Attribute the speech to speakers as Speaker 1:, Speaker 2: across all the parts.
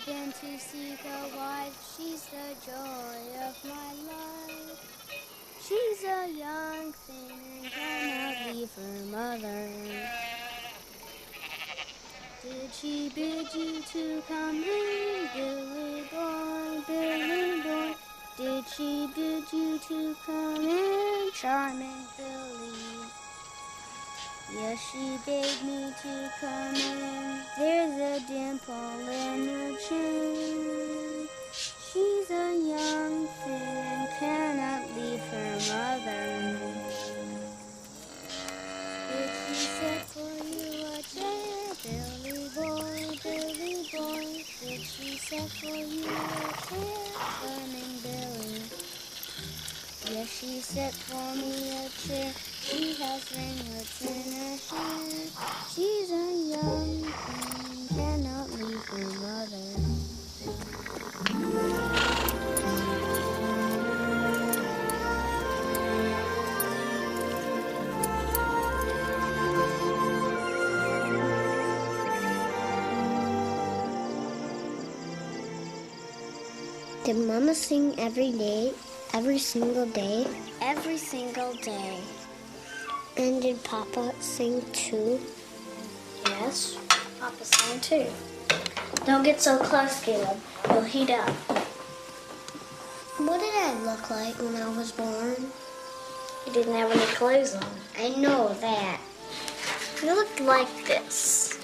Speaker 1: been to seek a wife. She's the joy of my life. She's a young thing and cannot leave her mother. Did she bid you to come in, Billy boy, Billy boy? Did she bid you to come in, charming Billy? Yes, she bade me to come in. There's a dimple in her chin. She's a young thing and cannot leave her mother. Did she set for you a chair, Billy boy, Billy boy? Did she set for you a chair, charming Billy? Yes, she set for me a chair. She has ringlets in her hair. She's a young thing, cannot leave her mother.
Speaker 2: Did Mama sing every day, every single day?
Speaker 1: Every single day.
Speaker 2: And did Papa sing too?
Speaker 1: Yes, Papa sang too. Don't get so close, Caleb. You'll heat up.
Speaker 2: What did I look like when I was born?
Speaker 1: You didn't have any clothes on.
Speaker 2: I know that.
Speaker 1: You looked like this.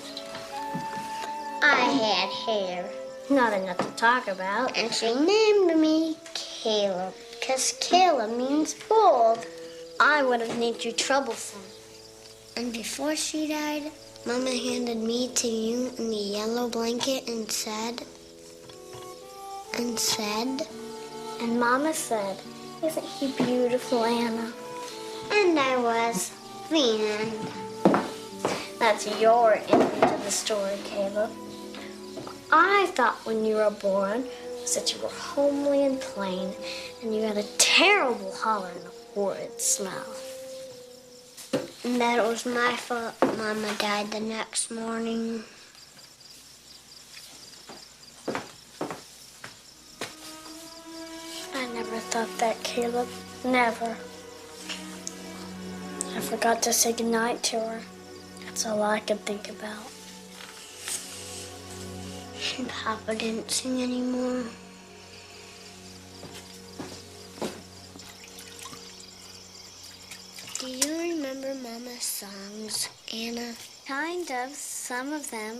Speaker 2: I had hair.
Speaker 1: Not enough to talk about.
Speaker 2: And she named me Caleb, because Caleb means bold.
Speaker 1: I would have named you Troublesome.
Speaker 2: And before she died, Mama handed me to you in the yellow blanket and said,
Speaker 1: And Mama said, isn't he beautiful, Anna?
Speaker 2: and I was. The end.
Speaker 1: That's your ending to the story, Caleb. I thought when you were born was that you were homely and plain, and you had a terrible holler and a horrid smell.
Speaker 2: And that it was my fault Mama died the next morning.
Speaker 1: I never thought that, Caleb. Never. I forgot to say goodnight to her. That's all I could think about.
Speaker 2: And Papa didn't sing anymore. Do you remember Mama's songs, Anna?
Speaker 1: Kind of, some of them.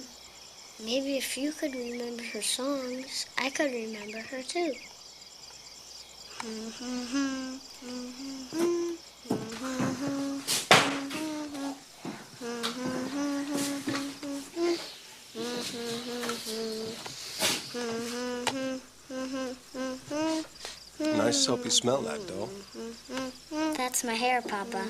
Speaker 2: Maybe if you could remember her songs, I could remember her too.
Speaker 3: Nice soapy smell, that doll.
Speaker 1: That's my hair, Papa.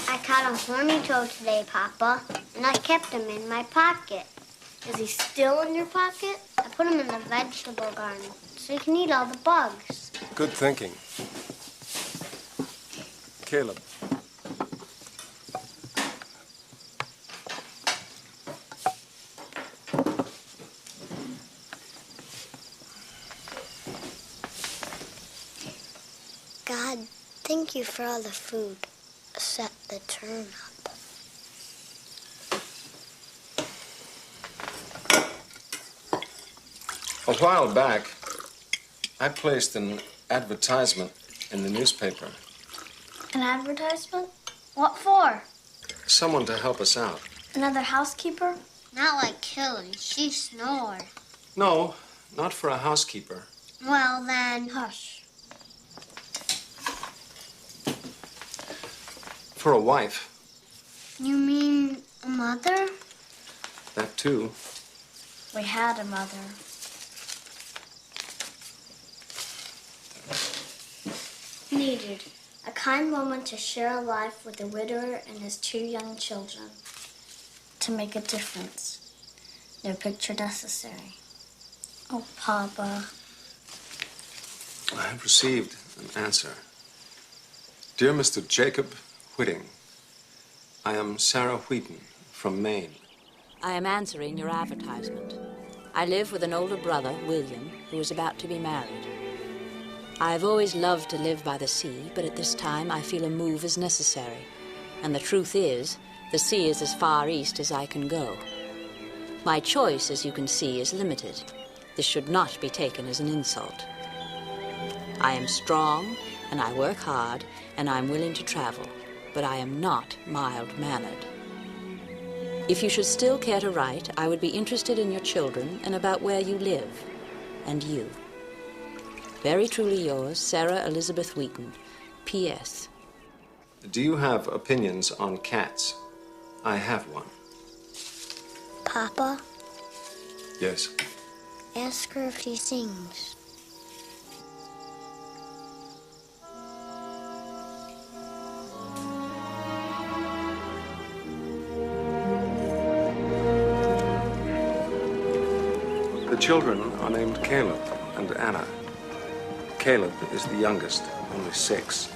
Speaker 2: I caught a horny toad today, Papa, and I kept him in my pocket.
Speaker 1: Is he still in your pocket?
Speaker 2: I put him in the vegetable garden so he can eat all the bugs.
Speaker 3: Good thinking. Caleb.
Speaker 2: God, thank you for all the food, except the turnip.
Speaker 4: A while back, I placed an advertisement in the newspaper.
Speaker 1: An advertisement? What for?
Speaker 4: Someone to help us out.
Speaker 1: Another housekeeper?
Speaker 2: Not like Killy. She snores.
Speaker 4: No, not for a housekeeper.
Speaker 2: Well, then...
Speaker 1: Hush.
Speaker 4: For a wife.
Speaker 2: You mean a mother?
Speaker 4: That too.
Speaker 1: We had a mother. Needed a kind woman to share a life with a widower and his 2 young children. To make a difference. No picture necessary. Oh, Papa.
Speaker 4: I have received an answer. Dear Mr. Jacob quitting. I am Sarah Wheaton from Maine.
Speaker 5: I am answering your advertisement. I live with an older brother, William, who is about to be married. I have always loved to live by the sea, but at this time I feel a move is necessary. And the truth is, the sea is as far east as I can go. My choice, as you can see, is limited. This should not be taken as an insult. I am strong, and I work hard, and I'm willing to travel, but I am not mild-mannered. If you should still care to write, I would be interested in your children and about where you live, and you. Very truly yours, Sarah Elizabeth Wheaton. P.S.
Speaker 4: Do you have opinions on cats? I have one.
Speaker 2: Papa,
Speaker 4: Yes.
Speaker 2: ask her if she sings.
Speaker 4: The children are named Caleb and Anna. Caleb is the youngest, only 6.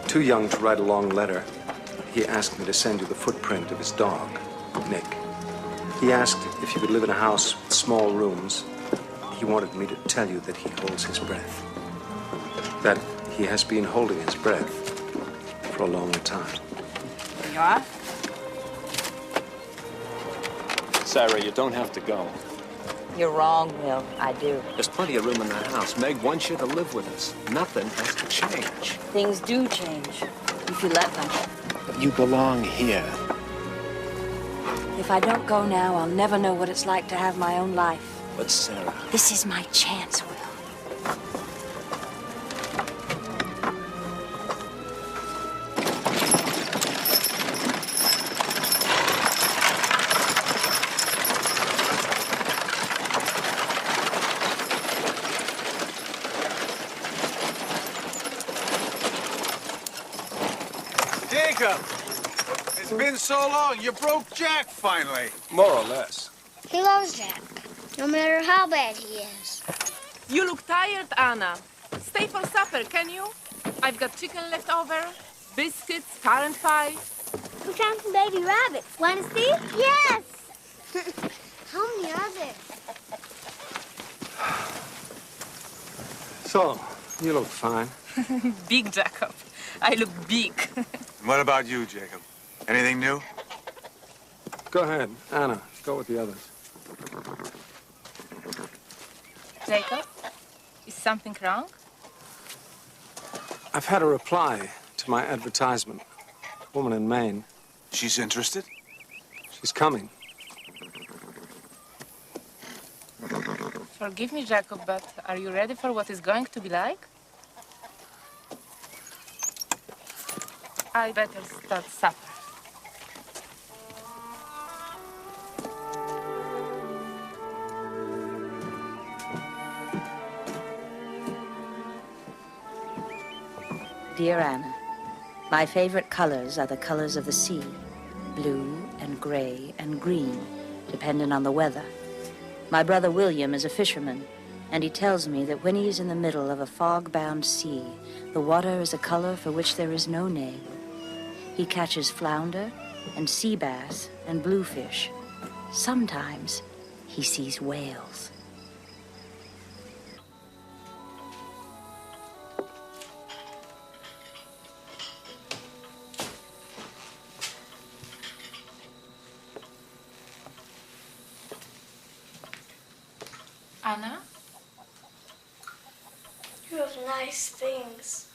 Speaker 4: Too young to write a long letter, he asked me to send you the footprint of his dog, Nick. He asked if you could live in a house with small rooms. He wanted me to tell you that he holds his breath. That he has been holding his breath for a long time.
Speaker 5: Here you are.
Speaker 6: Sarah, you don't have to go.
Speaker 5: You're wrong, Will. I do.
Speaker 6: There's plenty of room in the house. Meg wants you to live with us. Nothing has to change.
Speaker 5: Things do change, if you let them.
Speaker 6: But you belong here.
Speaker 5: If I don't go now, I'll never know what it's like to have my own life.
Speaker 6: But Sarah...
Speaker 5: This is my chance, Will.
Speaker 7: Jacob! It's been so long. You broke Jack finally.
Speaker 3: More or less.
Speaker 2: He loves Jack, no matter how bad he is.
Speaker 8: You look tired, Anna. Stay for supper, can you? I've got chicken left over, biscuits, currant pie.
Speaker 1: We found some baby rabbits. Want to see? Yes!
Speaker 2: How many are there?
Speaker 4: So, you look fine.
Speaker 8: Big, Jacob. I look big.
Speaker 7: And what about you, Jacob? Anything new?
Speaker 4: Go ahead, Anna. Go with the others.
Speaker 8: Jacob, is something wrong?
Speaker 4: I've had a reply to my advertisement. Woman in Maine.
Speaker 7: She's interested?
Speaker 4: She's coming.
Speaker 8: Forgive me, Jacob, but are you ready for what it's going to be like? I better start supper.
Speaker 5: Dear Anna, my favorite colors are the colors of the sea. Blue and gray and green, depending on the weather. My brother William is a fisherman, and he tells me that when he is in the middle of a fog-bound sea, the water is a color for which there is no name. He catches flounder and sea bass and bluefish. Sometimes he sees whales.
Speaker 8: Anna?
Speaker 2: You have nice things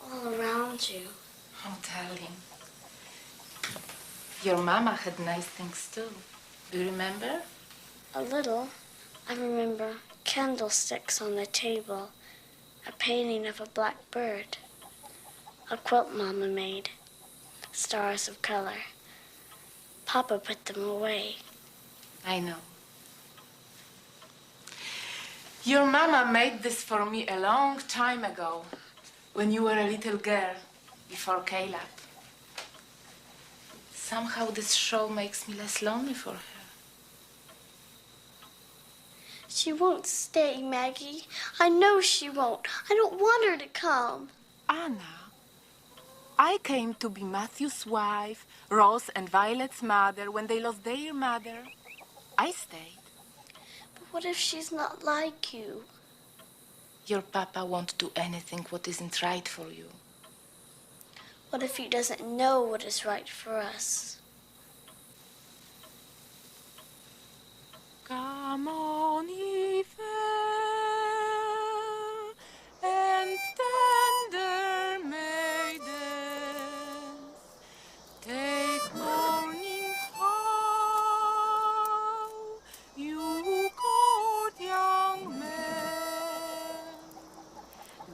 Speaker 2: all around you.
Speaker 8: Oh, darling. Your mama had nice things too. Do you remember?
Speaker 2: A little. I remember candlesticks on the table, a painting of a black bird, a quilt Mama made, stars of color. Papa put them away.
Speaker 8: I know. Your mama made this for me a long time ago, when you were a little girl, before Caleb. Somehow this show makes me less lonely for her.
Speaker 2: She won't stay, Maggie. I know she won't. I don't want her to come.
Speaker 8: Anna, I came to be Matthew's wife, Rose and Violet's mother when they lost their mother. I stayed.
Speaker 2: But what if she's not like you?
Speaker 8: Your papa won't do anything what isn't right for you.
Speaker 2: What if he doesn't know what is right for us?
Speaker 8: Come on, ye fair and tender maidens, take warning how you court young men.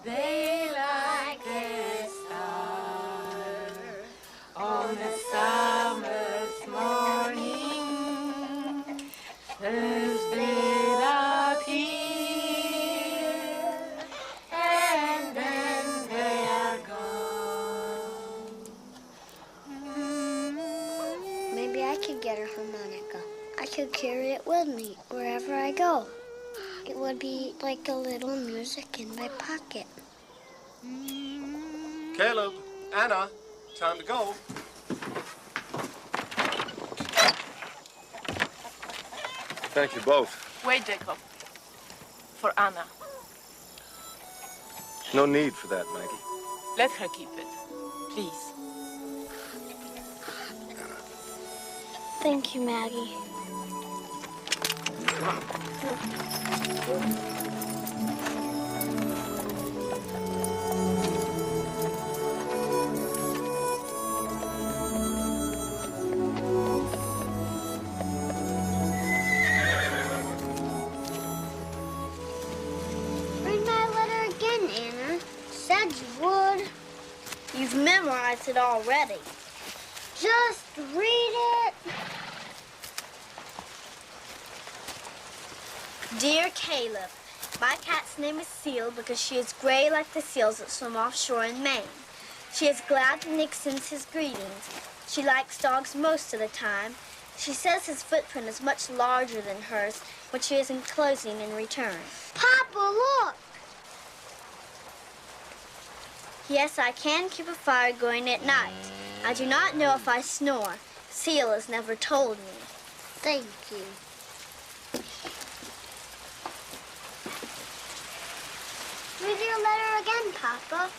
Speaker 8: They like a star on a summer's morning. First they appear, and then they are gone.
Speaker 1: Maybe I could get a harmonica. I could carry it with me wherever I go. It would be like a little music in my pocket.
Speaker 3: Caleb, Anna, time to go. Thank you both.
Speaker 8: Wait, Jacob. For Anna.
Speaker 3: No need for that, Maggie.
Speaker 8: Let her keep it, please.
Speaker 2: Thank you, Maggie.
Speaker 1: Read my letter again, Anna. Said you would.
Speaker 2: You've memorized it already.
Speaker 1: Just read it.
Speaker 2: Dear Caleb, my cat's name is Seal because she is gray like the seals that swim offshore in Maine. She is glad that Nick sends his greetings. She likes dogs most of the time. She says his footprint is much larger than hers, which she is enclosing in return.
Speaker 1: Papa, look.
Speaker 2: Yes, I can keep a fire going at night. I do not know if I snore. Seal has never told me.
Speaker 1: Thank you. Read your letter again, Papa.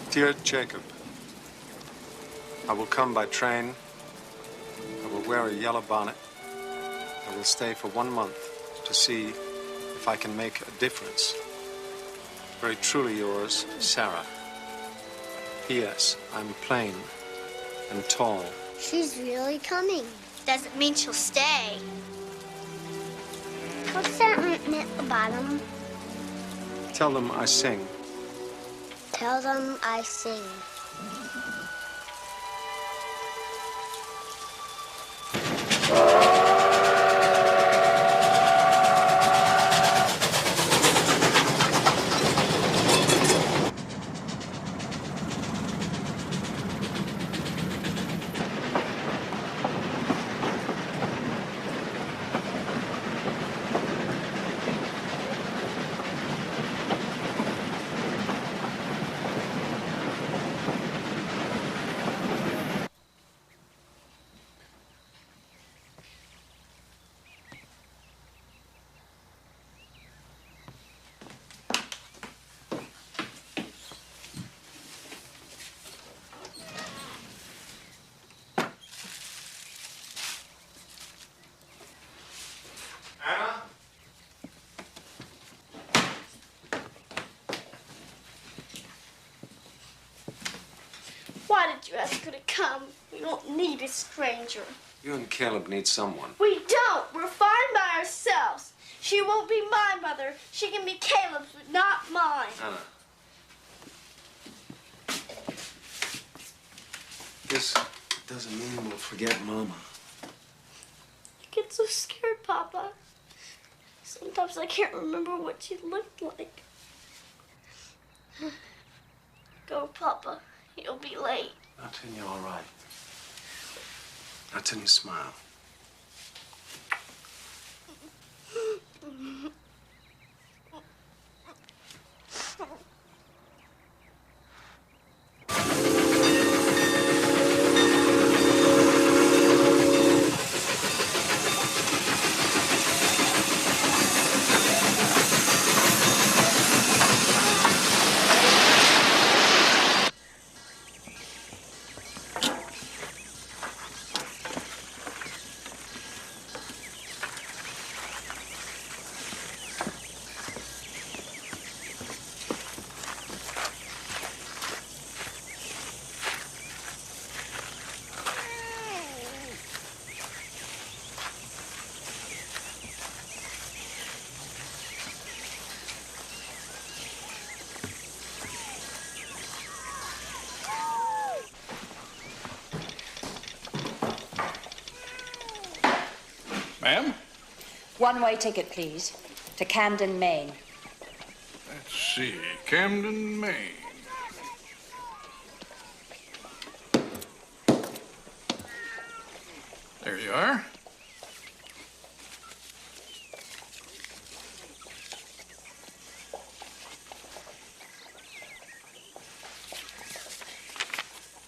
Speaker 3: Dear Jacob, I will come by train. I will wear a yellow bonnet. I will stay for 1 month to see if I can make a difference. Very truly yours, Sarah. P.S. I'm plain and tall.
Speaker 1: She's really coming.
Speaker 2: Doesn't mean she'll stay.
Speaker 1: What's that written at the bottom?
Speaker 3: Tell them I sing.
Speaker 1: Tell them I sing.
Speaker 3: Anna?
Speaker 2: Why did you ask her to come? We don't need a stranger.
Speaker 4: You and Caleb need someone.
Speaker 2: We don't. We're fine by ourselves. She won't be my mother. She can be Caleb's, but not mine.
Speaker 4: Anna. This doesn't mean we'll forget Mama.
Speaker 2: I get so scared, Papa. Sometimes I can't remember what she looked like. Go, Papa. You'll be late.
Speaker 4: Not till you're all right. Not till you smile.
Speaker 7: Ma'am?
Speaker 5: One-way ticket, please, to Camden, Maine.
Speaker 7: Let's see. Camden, Maine. There you are.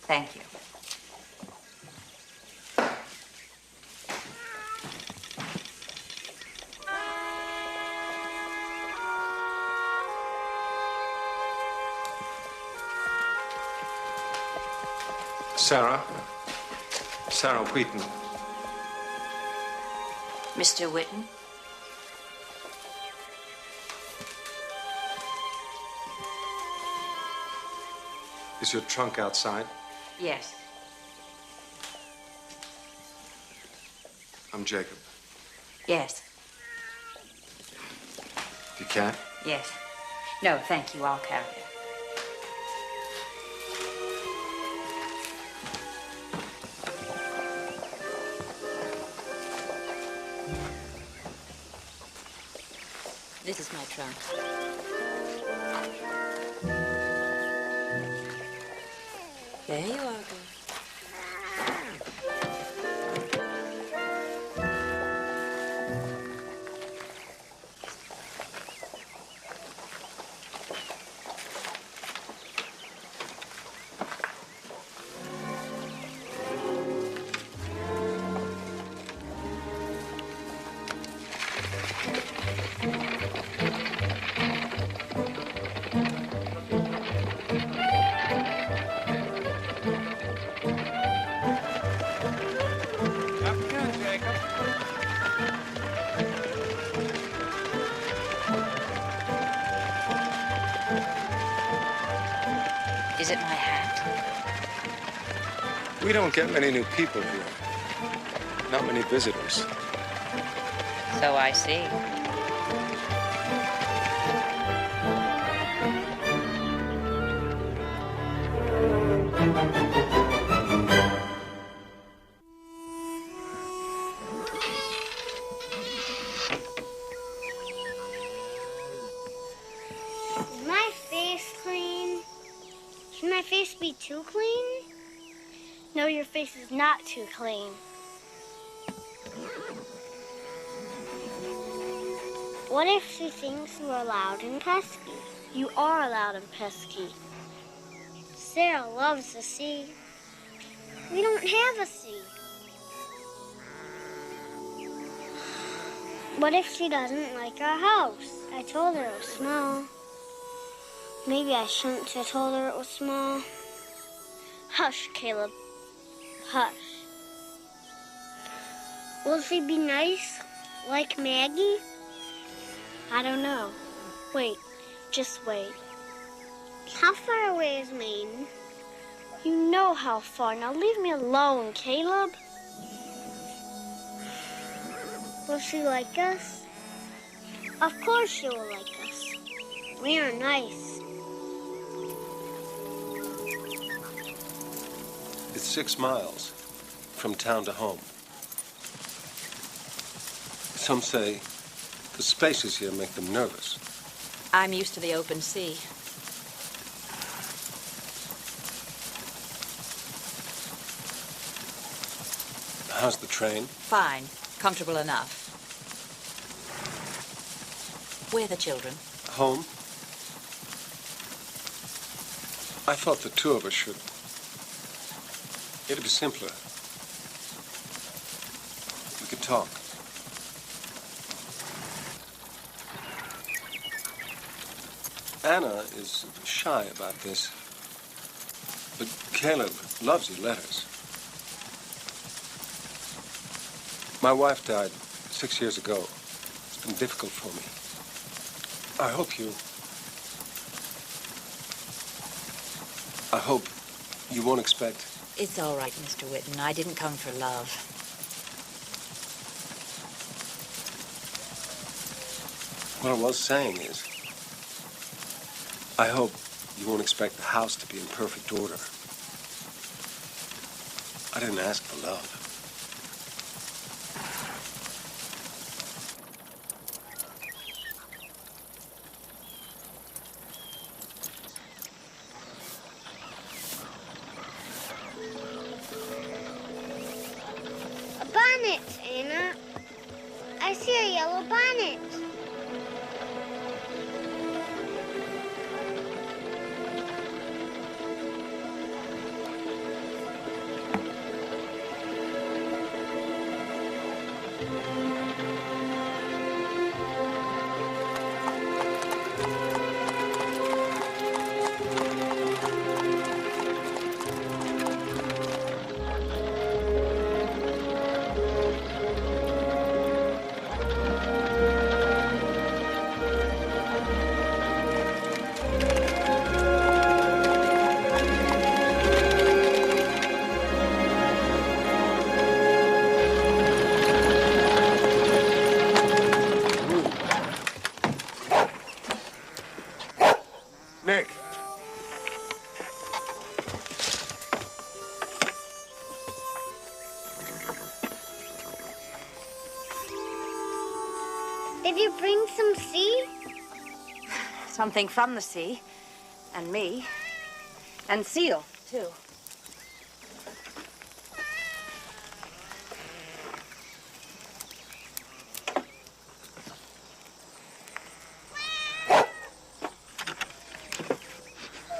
Speaker 5: Thank you.
Speaker 3: Sarah Wheaton.
Speaker 5: Mr. Whitten?
Speaker 3: Is your trunk outside?
Speaker 5: Yes.
Speaker 3: I'm Jacob.
Speaker 5: Yes.
Speaker 3: You can't?
Speaker 5: Yes. No, thank you. I'll carry it. This is my trunk. There you are, girl. Is it my hat?
Speaker 3: We don't get many new people here. Not many visitors.
Speaker 5: So I see.
Speaker 1: Is my face clean? Should my face be too clean? No, your face is not too clean. What if she thinks you are loud and pesky? You are loud and pesky. Sarah loves the sea. We don't have a sea. What if she doesn't like our house? I told her it was small. Maybe I shouldn't have told her it was small. Hush, Caleb. Hush. Will she be nice, like Maggie? I don't know. Wait, just wait. How far away is Maine? You know how far. Now leave me alone, Caleb. Will she like us? Of course she will like us. We are nice.
Speaker 3: It's 6 miles from town to home. Some say the spaces here make them nervous.
Speaker 5: I'm used to the open sea.
Speaker 3: How's the train?
Speaker 5: Fine. Comfortable enough. Where are the children?
Speaker 3: Home? I thought the two of us should. It'd be simpler. We could talk. Anna is shy about this. But Caleb loves your letters. My wife died 6 years ago. It's been difficult for me. I hope you won't expect...
Speaker 5: It's all right, Mr. Whitten. I didn't come for love.
Speaker 3: What I was saying is, I hope you won't expect the house to be in perfect order. I didn't ask for love.
Speaker 1: yellow bonnet.
Speaker 3: Nick.
Speaker 1: Did you bring some sea?
Speaker 5: Something from the sea. And me. And seal, too.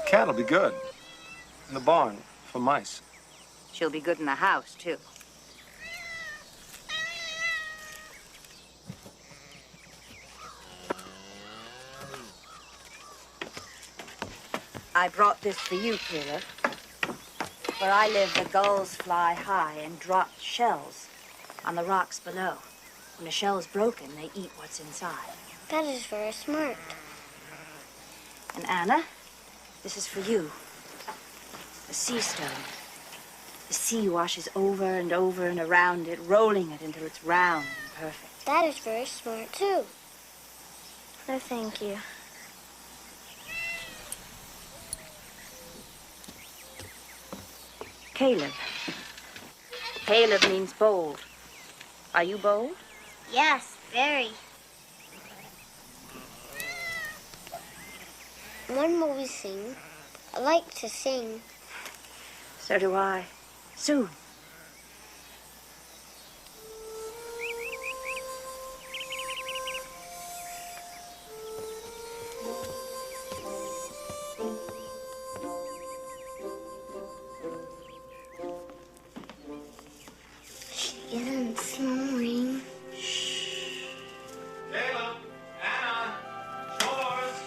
Speaker 3: Cat'll be good. In the barn, for mice.
Speaker 5: She'll be good in the house, too. I brought this for you, Caleb. Where I live, the gulls fly high and drop shells on the rocks below. When a shell's broken, they eat what's inside.
Speaker 1: That is very smart.
Speaker 5: And Anna, this is for you. A sea stone. The sea washes over and over and around it, rolling it until it's round and perfect.
Speaker 1: That is very smart, too. No, thank you.
Speaker 5: Caleb. Caleb means bold. Are you bold?
Speaker 1: Yes, very. When will we sing? I like to sing.
Speaker 5: So do I. Soon.
Speaker 1: She isn't snoring.
Speaker 3: Caleb, Anna, chores.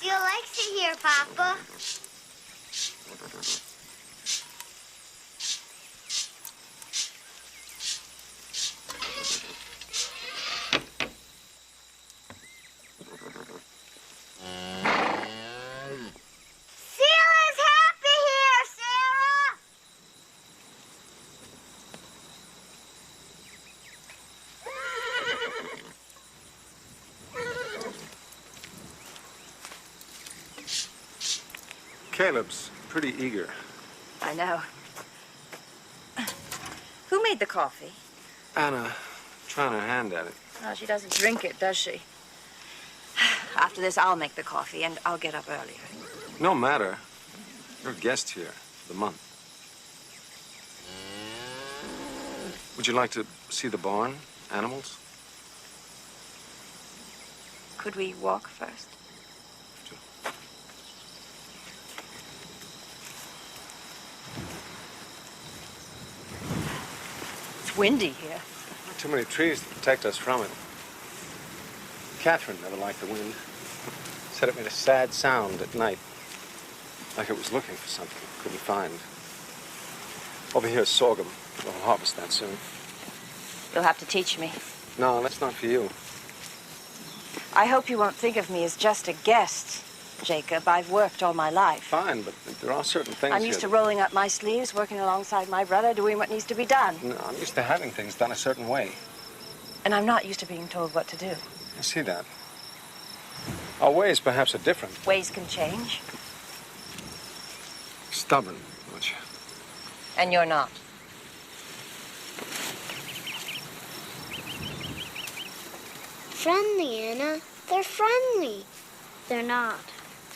Speaker 1: Seal likes it here, Papa.
Speaker 3: Caleb's pretty eager.
Speaker 9: I know. Who made the coffee?
Speaker 3: Anna, trying her hand at it.
Speaker 9: Oh, she doesn't drink it, does she? After this, I'll make the coffee, and I'll get up earlier.
Speaker 3: No matter. You're a guest here for the month. Would you like to see the barn? Animals?
Speaker 9: Could we walk first?
Speaker 3: Sure.
Speaker 9: It's windy here.
Speaker 3: Not too many trees to protect us from it. Catherine never liked the wind. Said it made a sad sound at night. Like it was looking for something it couldn't find. Over here is sorghum. We'll harvest that soon.
Speaker 9: You'll have to teach me.
Speaker 3: No, that's not for you.
Speaker 9: I hope you won't think of me as just a guest, Jacob. I've worked all my life.
Speaker 3: Fine, but there are certain things
Speaker 9: I'm used to rolling up my sleeves, working alongside my brother, doing what needs to be done.
Speaker 3: No, I'm used to having things done a certain way.
Speaker 9: And I'm not used to being told what to do.
Speaker 3: I see that. Our ways perhaps are different.
Speaker 9: Ways can change.
Speaker 3: Stubborn, aren't you?
Speaker 9: And you're not.
Speaker 2: Friendly, Anna. They're friendly.
Speaker 1: They're not.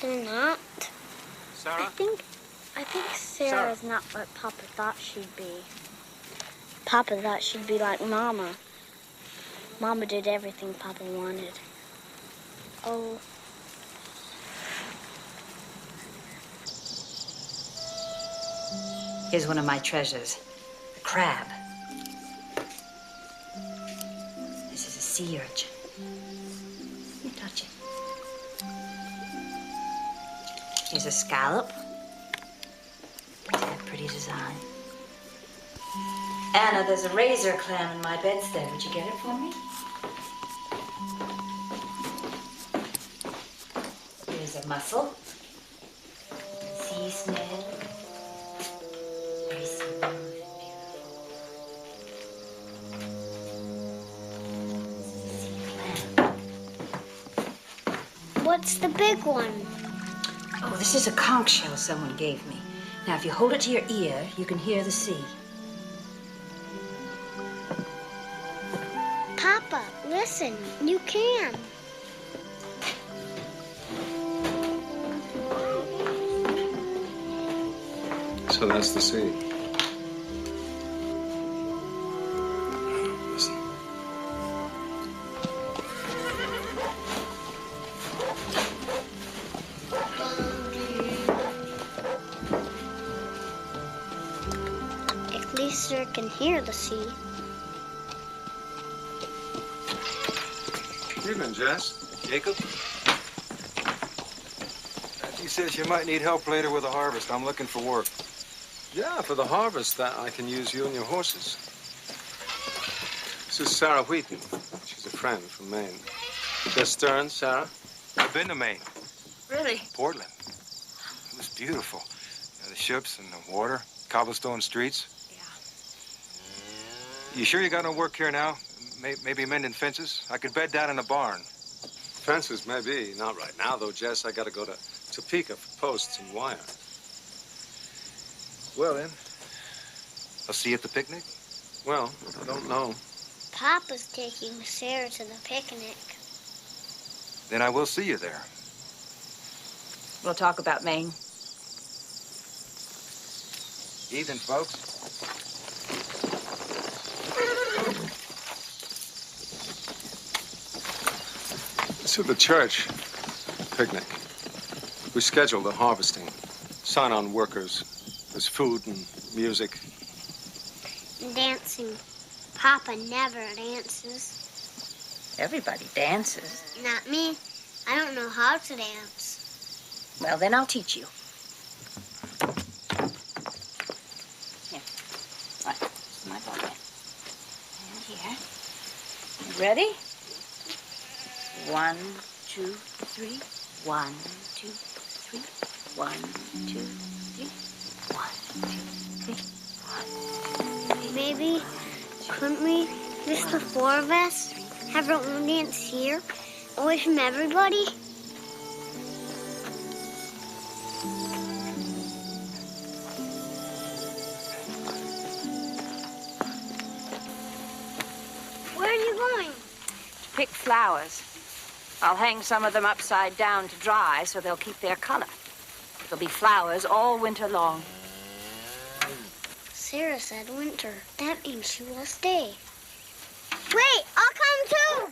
Speaker 2: They're not.
Speaker 3: Sarah?
Speaker 1: I think Sarah's not what Papa thought she'd be. Papa thought she'd be like Mama. Mama did everything Papa wanted. Oh.
Speaker 5: Here's one of my treasures, the crab. This is a sea urchin. You touch it. Here's a scallop. Look at that pretty design. Anna, there's a razor clam in my bedstead. Would you get it for me? Here's a mussel. Sea snail. Very smooth and beautiful. This is a sea clam.
Speaker 2: What's the big one?
Speaker 5: Oh, this is a conch shell someone gave me. Now, if you hold it to your ear, you can hear the sea.
Speaker 2: Papa, listen. You can.
Speaker 3: So that's the sea. Listen.
Speaker 2: At least Sir can hear the sea.
Speaker 3: Evening, Jess.
Speaker 7: Jacob? He says you might need help later with the harvest. I'm looking for work.
Speaker 3: Yeah, for the harvest, I can use you and your horses. This is Sarah Wheaton. She's a friend from Maine. Jess Stearns, Sarah?
Speaker 7: I've been to Maine.
Speaker 9: Really?
Speaker 7: Portland. It was beautiful. You know, the ships and the water, cobblestone streets.
Speaker 9: Yeah.
Speaker 7: You sure you got no work here now? Maybe mending fences? I could bed down in the barn.
Speaker 3: Fences, maybe. Not right now, though, Jess. I got to go to Topeka for posts and wire.
Speaker 7: Well, then, I'll see you at the picnic.
Speaker 3: Well, I don't know.
Speaker 2: Papa's taking Sarah to the picnic.
Speaker 7: Then I will see you there.
Speaker 9: We'll talk about Maine.
Speaker 7: Evening, folks.
Speaker 3: This is the church picnic. We scheduled the harvesting. Sign on workers. There's food and music.
Speaker 2: And dancing. Papa never dances.
Speaker 9: Everybody dances.
Speaker 2: Not me. I don't know how to dance.
Speaker 9: Well, then I'll teach you. Here. Right. This is my ball pen. And here. You ready? 1, 2, 3. 1, 2, 3. 1, 2, 3. 1, 2, 3. 1, 2, 3.
Speaker 2: Maybe, couldn't we, just the four of us, have our own dance here, away from everybody?
Speaker 1: you going?
Speaker 5: To pick flowers. I'll hang some of them upside down to dry so they'll keep their color. It'll be flowers all winter long.
Speaker 2: Sarah said winter. That means she will stay.
Speaker 1: Wait, I'll come too.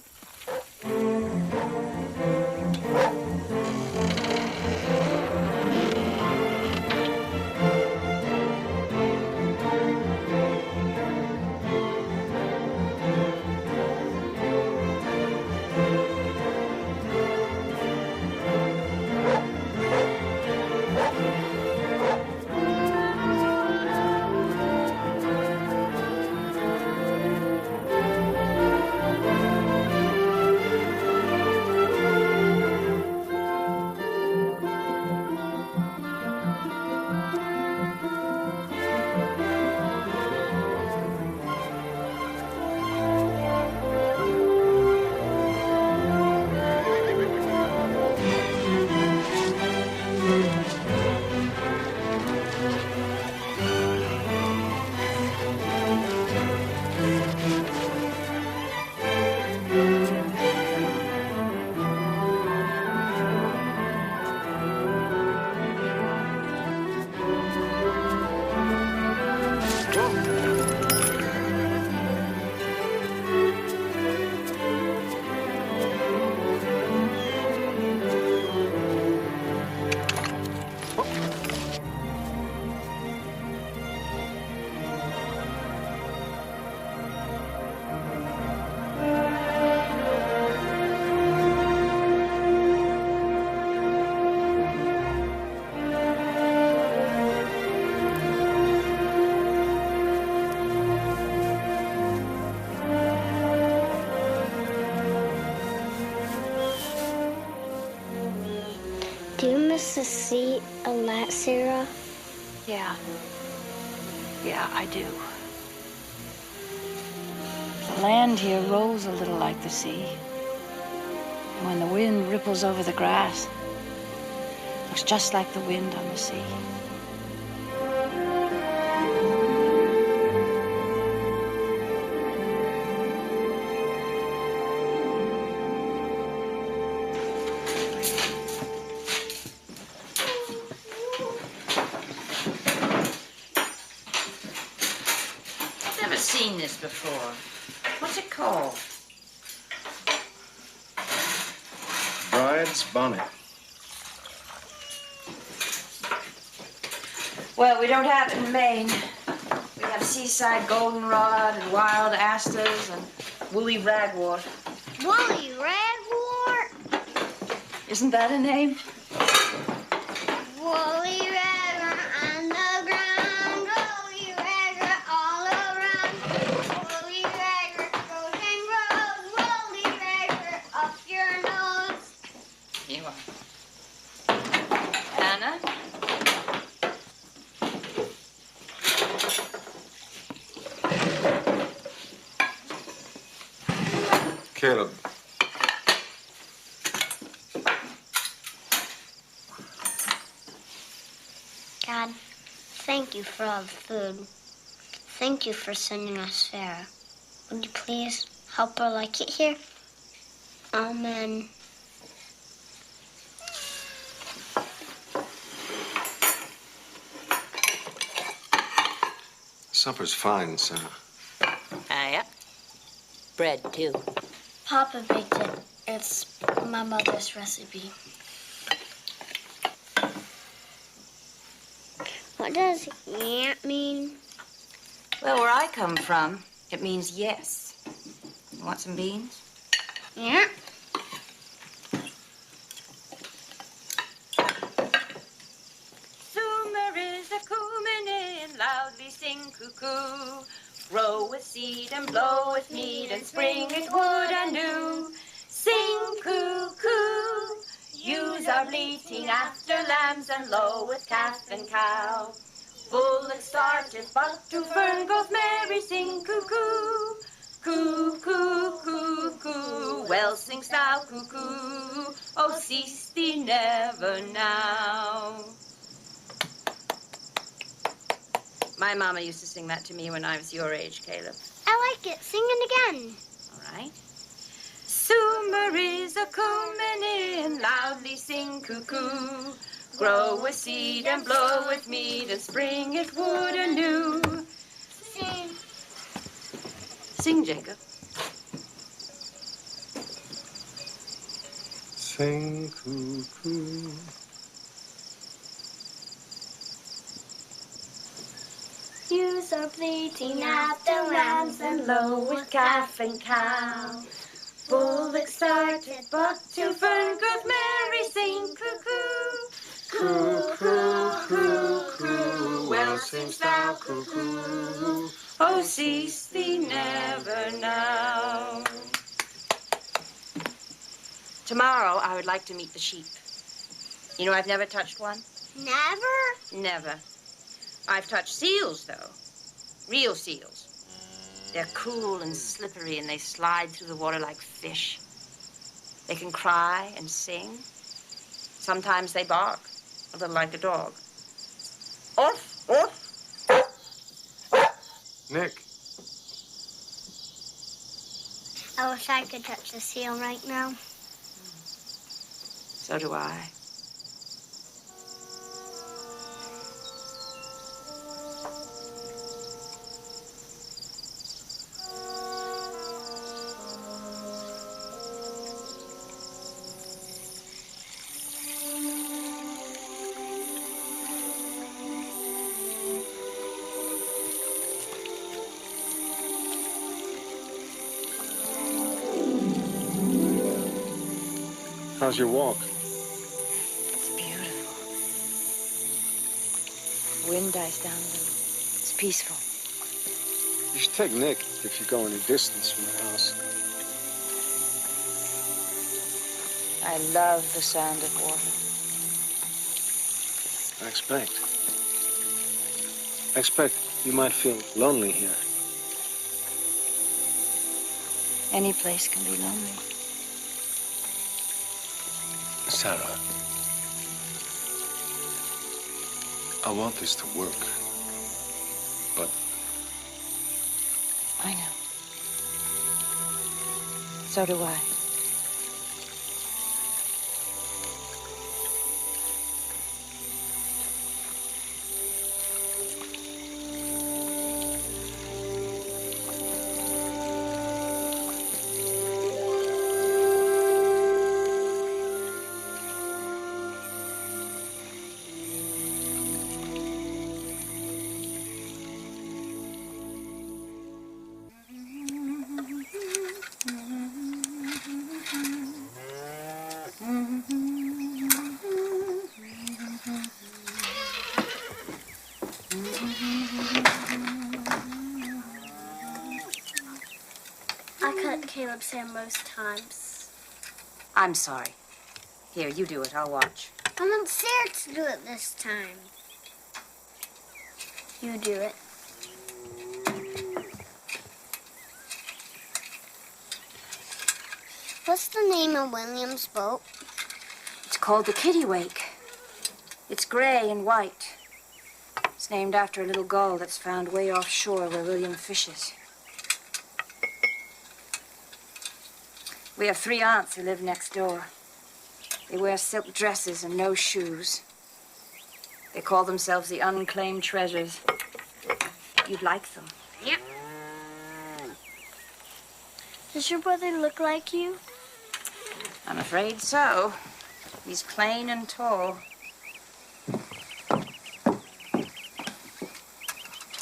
Speaker 2: Do you miss the sea a lot, Sarah?
Speaker 5: Yeah. Yeah, I do. The land here rolls a little like the sea. And when the wind ripples over the grass, it looks just like the wind on the sea. Seen this before. What's it called?
Speaker 3: Bride's bonnet.
Speaker 5: Well, we don't have it in Maine. We have seaside goldenrod and wild asters and woolly ragwort.
Speaker 1: Woolly ragwort?
Speaker 5: Isn't that a name?
Speaker 1: Woolly ragwort on the ground, woolly ragwort all around. Woolly ragwort goes and grows, woolly ragwort up your nose.
Speaker 5: You are. Anna?
Speaker 3: Caleb.
Speaker 2: God, thank you for all the food. Thank you for sending us Sarah. Would you please help her like it here? Amen.
Speaker 3: Supper's fine, Sarah.
Speaker 5: Yeah. Bread, too.
Speaker 2: Papa baked it. It's my mother's recipe.
Speaker 1: What does yeah mean?
Speaker 5: Well, where I come from, it means yes. You want some beans?
Speaker 1: Yeah.
Speaker 5: Summer is a coomin' in, loudly sing cuckoo. Grow with seed and blow with mead, and spring it wood and new. Sing cuckoo, ewes are bleating after lambs, and low with calf and cow. Bullock started, but to fern goes Mary, sing cuckoo. Cuckoo, cuckoo, well sings thou cuckoo, oh cease thee never now. My mama used to sing that to me when I was your age, Caleb.
Speaker 1: I like it. Sing it again.
Speaker 5: All right.
Speaker 10: right. Sumaries are coming in, loudly sing cuckoo. Grow a seed and blow with me, to spring it would anew.
Speaker 2: Sing.
Speaker 10: Sing, Jacob.
Speaker 3: Sing cuckoo.
Speaker 2: Ewes are bleating at the lambs and low with calf and cow. Bullocks started buck to fern, good Mary sing cuckoo.
Speaker 3: Cuckoo, cuckoo, well singst thou, cuckoo.
Speaker 10: Oh, cease thee never now. Tomorrow, I would like to meet the sheep. You know, I've never touched one.
Speaker 2: Never?
Speaker 10: Never. I've touched seals, though. Real seals. They're cool and slippery, and they slide through the water like fish. They can cry and sing. Sometimes they bark, a little like a dog. Off, off.
Speaker 3: Nick.
Speaker 2: I wish I could touch a seal right now.
Speaker 10: So do I.
Speaker 3: How's your walk?
Speaker 10: It's beautiful. The wind dies down a little. It's peaceful.
Speaker 3: You should take Nick if you go any distance from the house.
Speaker 10: I love the sound of water.
Speaker 3: I expect you might feel lonely here.
Speaker 10: Any place can be lonely.
Speaker 4: Sarah, I want this to work, but...
Speaker 10: I know. So do I.
Speaker 2: Caleb's hair most times.
Speaker 10: I'm sorry. Here, you do it. I'll watch.
Speaker 2: I want Sarah to do it this time. You do it. What's the name of William's boat?
Speaker 10: It's called the Kittiwake. It's gray and white. It's named after a little gull that's found way offshore where William fishes. We have 3 aunts who live next door. They wear silk dresses and no shoes. They call themselves the unclaimed treasures. You'd like them.
Speaker 2: Yep. Does your brother look like you?
Speaker 10: I'm afraid so. He's plain and tall.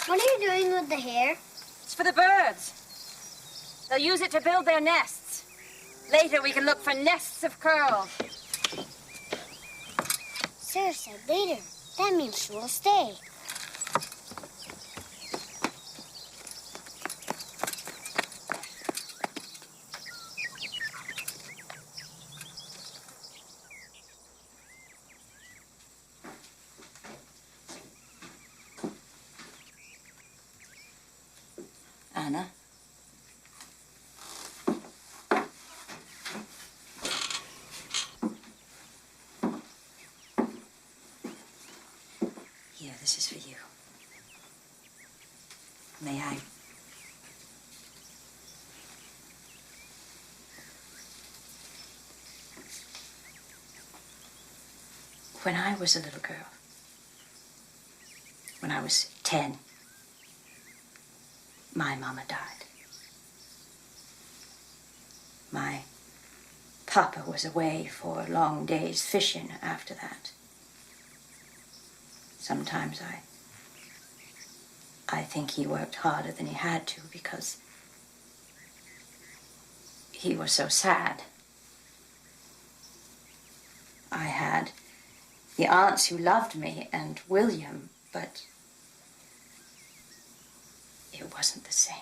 Speaker 2: What are you doing with the hair?
Speaker 10: It's for the birds. They'll use it to build their nests. Later, we can look for nests of curls.
Speaker 2: Sarah said later. That means she will stay.
Speaker 10: Anna? Here, this is for you. May I?
Speaker 5: When I was a little girl, when I was 10, my mama died. My papa was away for long days fishing after that. Sometimes I think he worked harder than he had to because he was so sad. I had the aunts who loved me and William, but it wasn't the same.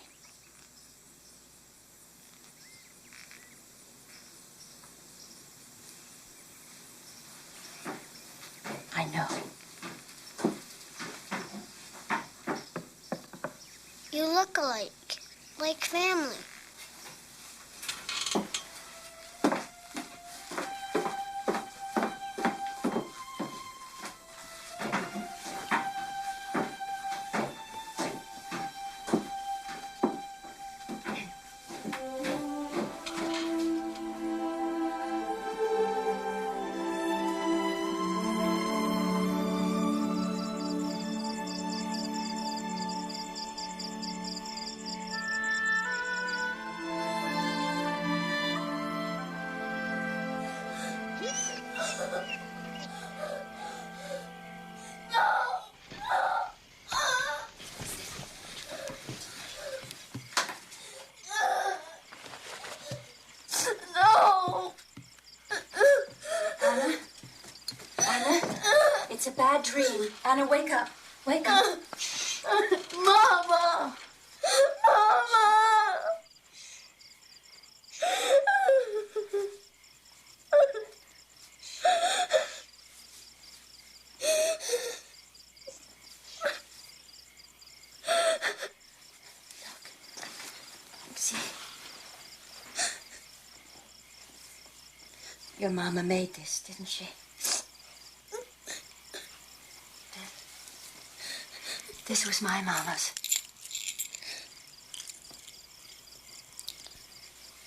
Speaker 5: I know.
Speaker 1: You look alike, like family.
Speaker 5: It's a bad dream. Anna, wake up. Wake up.
Speaker 2: Mama! Mama!
Speaker 5: See? Your mama made this, didn't she? This was my mama's.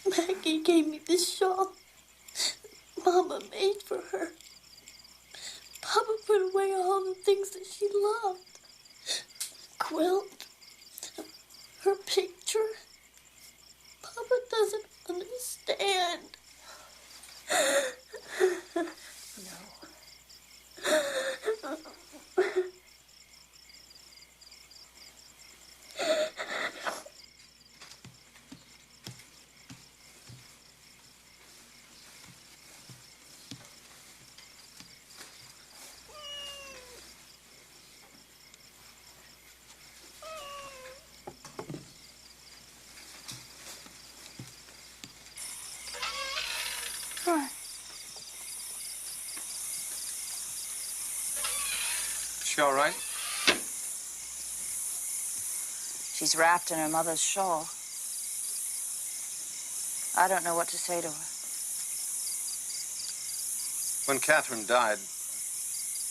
Speaker 2: Maggie gave me this shawl Mama made for her. Papa put away all the things that she loved. Quilt, her picture. Papa doesn't understand. No.
Speaker 3: She all right?
Speaker 10: She's wrapped in her mother's shawl. I don't know what to say to her.
Speaker 3: When Catherine died,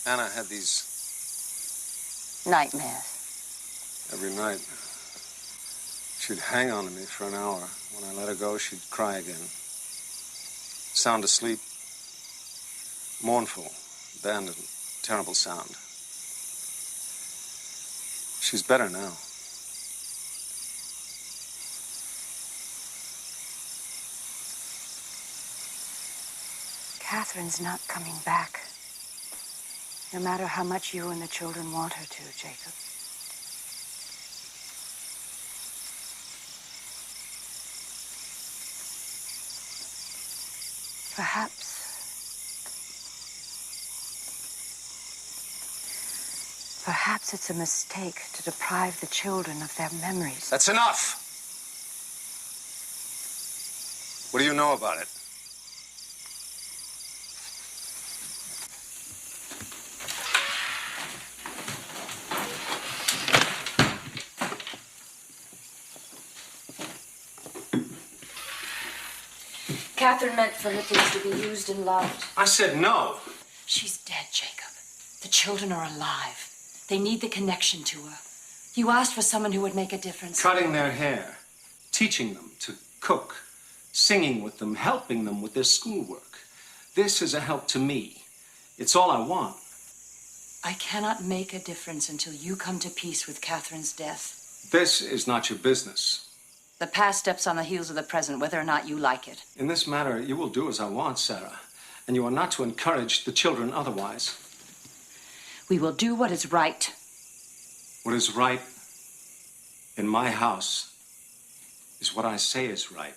Speaker 3: Anna had these
Speaker 10: nightmares.
Speaker 3: Every night. She'd hang on to me for an hour. When I let her go, she'd cry again. Sound asleep. Mournful, abandoned, terrible sound. She's better now.
Speaker 10: Catherine's not coming back. No matter how much you and the children want her to, Jacob. Perhaps it's a mistake to deprive the children of their memories.
Speaker 3: That's enough! What do you know about it?
Speaker 5: Catherine meant for her things to be used and loved.
Speaker 3: I said no.
Speaker 5: She's dead, Jacob. The children are alive. They need the connection to her. You asked for someone who would make a difference.
Speaker 3: Cutting their hair, teaching them to cook, singing with them, helping them with their schoolwork. This is a help to me.
Speaker 4: It's all I want.
Speaker 5: I cannot make a difference until you come to peace with Catherine's death.
Speaker 4: This is not your business.
Speaker 5: The past steps on the heels of the present, whether or not you like it.
Speaker 4: In this matter, you will do as I want, Sarah. And you are not to encourage the children otherwise.
Speaker 5: We will do what is right.
Speaker 4: What is right in my house is what I say is right.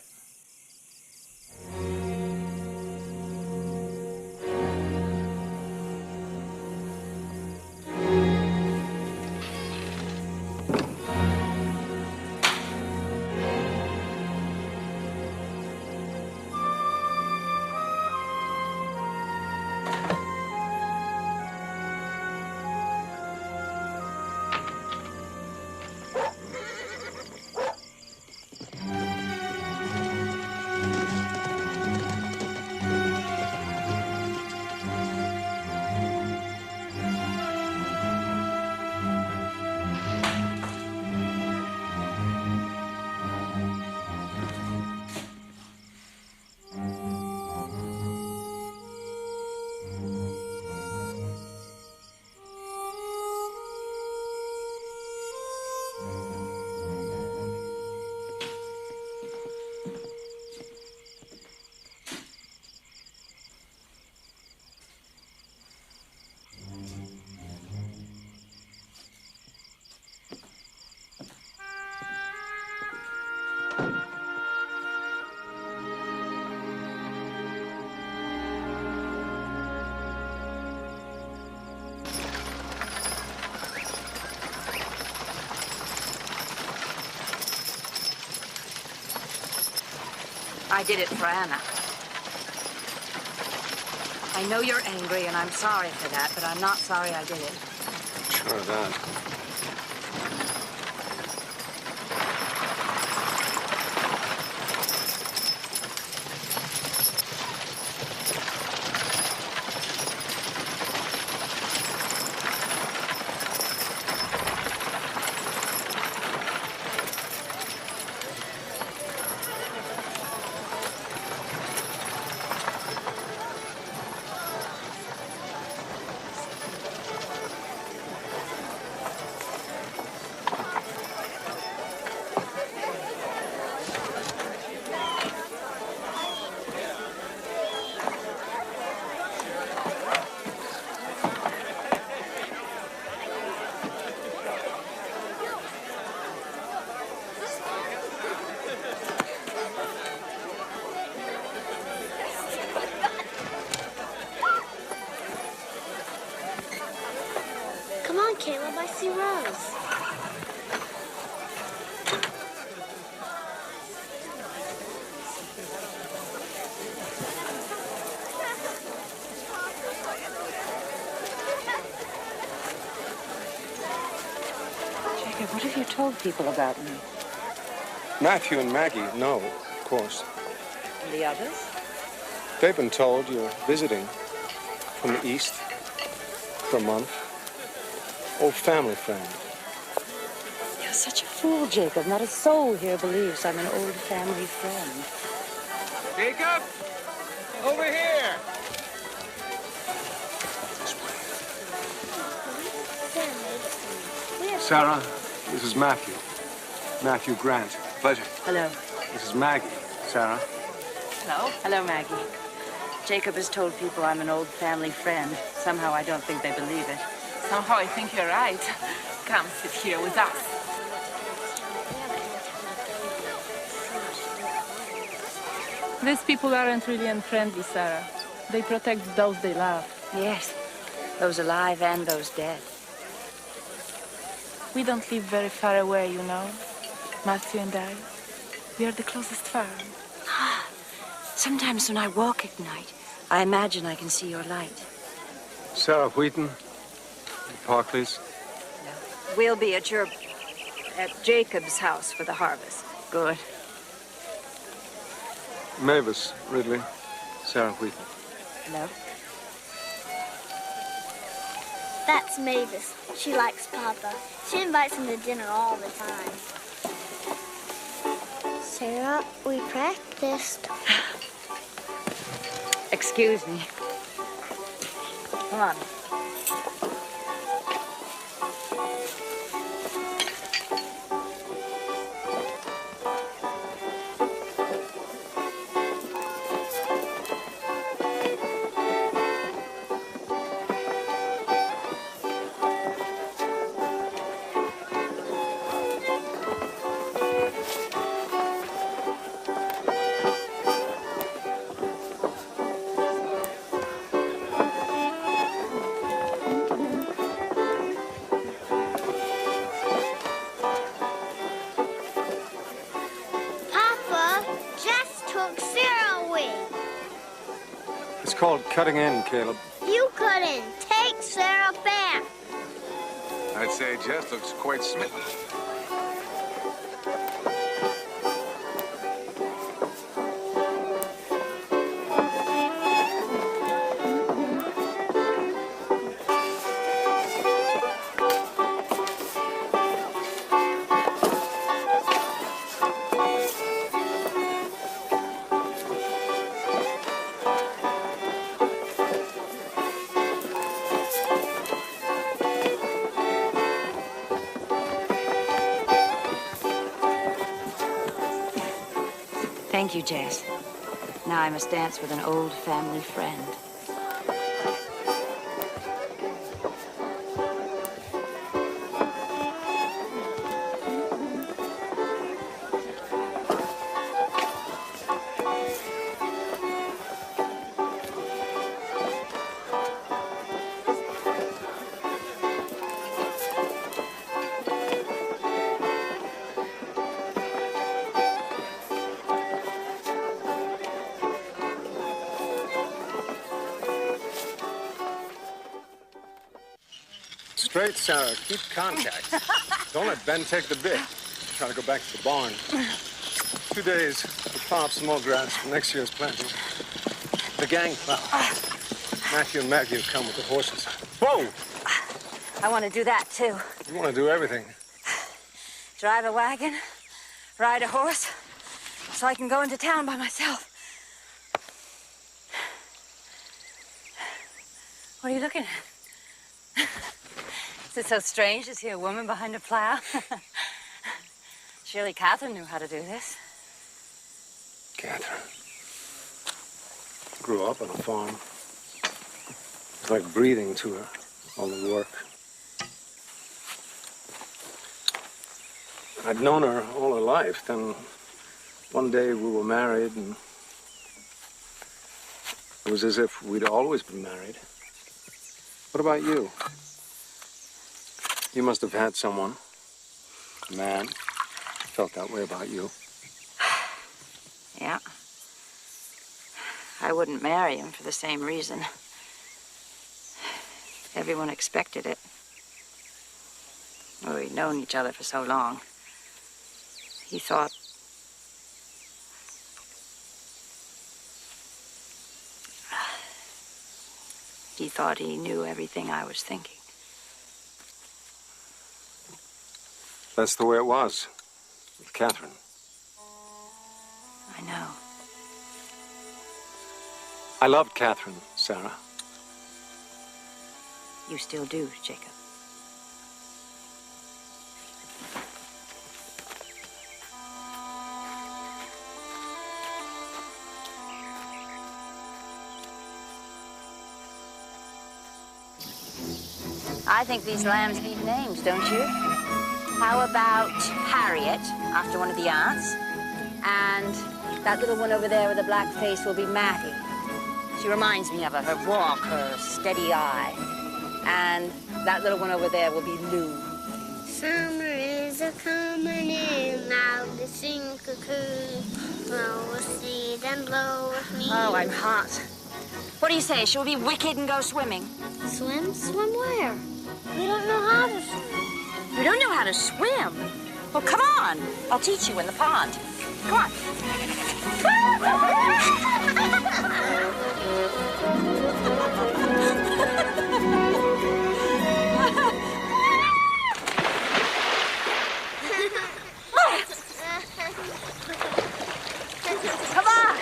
Speaker 5: I did it for Anna. I know you're angry, and I'm sorry for that, but I'm not sorry I did it.
Speaker 4: Sure of that.
Speaker 2: Caleb, I see Rose.
Speaker 5: Jacob, what have you told people about me?
Speaker 4: Matthew and Maggie know, of course.
Speaker 5: And the others?
Speaker 4: They've been told you're visiting from the East for a month. Old family friend.
Speaker 5: You're such a fool, Jacob. Not a soul here believes I'm an old family friend.
Speaker 7: Jacob, over here.
Speaker 3: Sarah, this is Matthew. Matthew Grant. Pleasure.
Speaker 5: Hello.
Speaker 3: This is Maggie. Sarah.
Speaker 5: Hello. Hello, Maggie. Jacob has told people I'm an old family friend. Somehow I don't think they believe it.
Speaker 8: Somehow I think you're right. Come sit here with us. These people aren't really unfriendly, Sarah. They protect those they love.
Speaker 5: Yes, those alive and those dead.
Speaker 8: We don't live very far away, you know, Matthew and I. We are the closest farm.
Speaker 5: Sometimes when I walk at night, I imagine I can see your light.
Speaker 3: Sarah Wheaton. Park, please.
Speaker 5: No. We'll be at Jacob's house for the harvest.
Speaker 8: Good.
Speaker 3: Mavis Ridley. Sarah Wheaton.
Speaker 5: Hello.
Speaker 2: That's Mavis. She likes Papa. She invites him to dinner all the time. Sarah, we practiced.
Speaker 5: Excuse me. Come on.
Speaker 3: It's called cutting in, Caleb.
Speaker 1: You couldn't. Take Sarah back.
Speaker 7: I'd say Jess looks quite smitten.
Speaker 5: Thank you, Jess. Now I must dance with an old family friend.
Speaker 3: Straight, Sarah. Keep contact. Don't let Ben take the bit. Try to go back to the barn. 2 days to plow up some more grass for next year's planting. The gang plow. Matthew and Maggie have come with the horses. Whoa!
Speaker 5: I want to do that, too.
Speaker 3: You want to do everything.
Speaker 5: Drive a wagon, ride a horse, so I can go into town by myself. What are you looking at? Is it so strange to see a woman behind a plow? Surely Catherine knew how to do this.
Speaker 3: Catherine. Grew up on a farm. It's like breathing to her, all the work. I'd known her all her life. Then one day we were married, and it was as if we'd always been married. What about you? You must have had someone, a man, felt that way about you.
Speaker 5: Yeah. I wouldn't marry him for the same reason. Everyone expected it. Well, we'd known each other for so long. He thought... He thought he knew everything I was thinking.
Speaker 3: That's the way it was with Catherine.
Speaker 5: I know.
Speaker 3: I loved Catherine, Sarah.
Speaker 5: You still do, Jacob. I think these lambs need names, don't you? How about Harriet, after one of the aunts? And that little one over there with the black face will be Mattie. She reminds me of her, her walk, her steady eye. And that little one over there will be Lou.
Speaker 1: Summer is a-comin' in, loud to sing cuckoo. Blow a seed and blow with me.
Speaker 5: Oh, I'm hot. What do you say? Shall we be wicked and go swimming?
Speaker 1: Swim? Swim where? We don't know how to swim.
Speaker 5: You don't know how to swim? Well, come on. I'll teach you in the pond. Come on. Come on.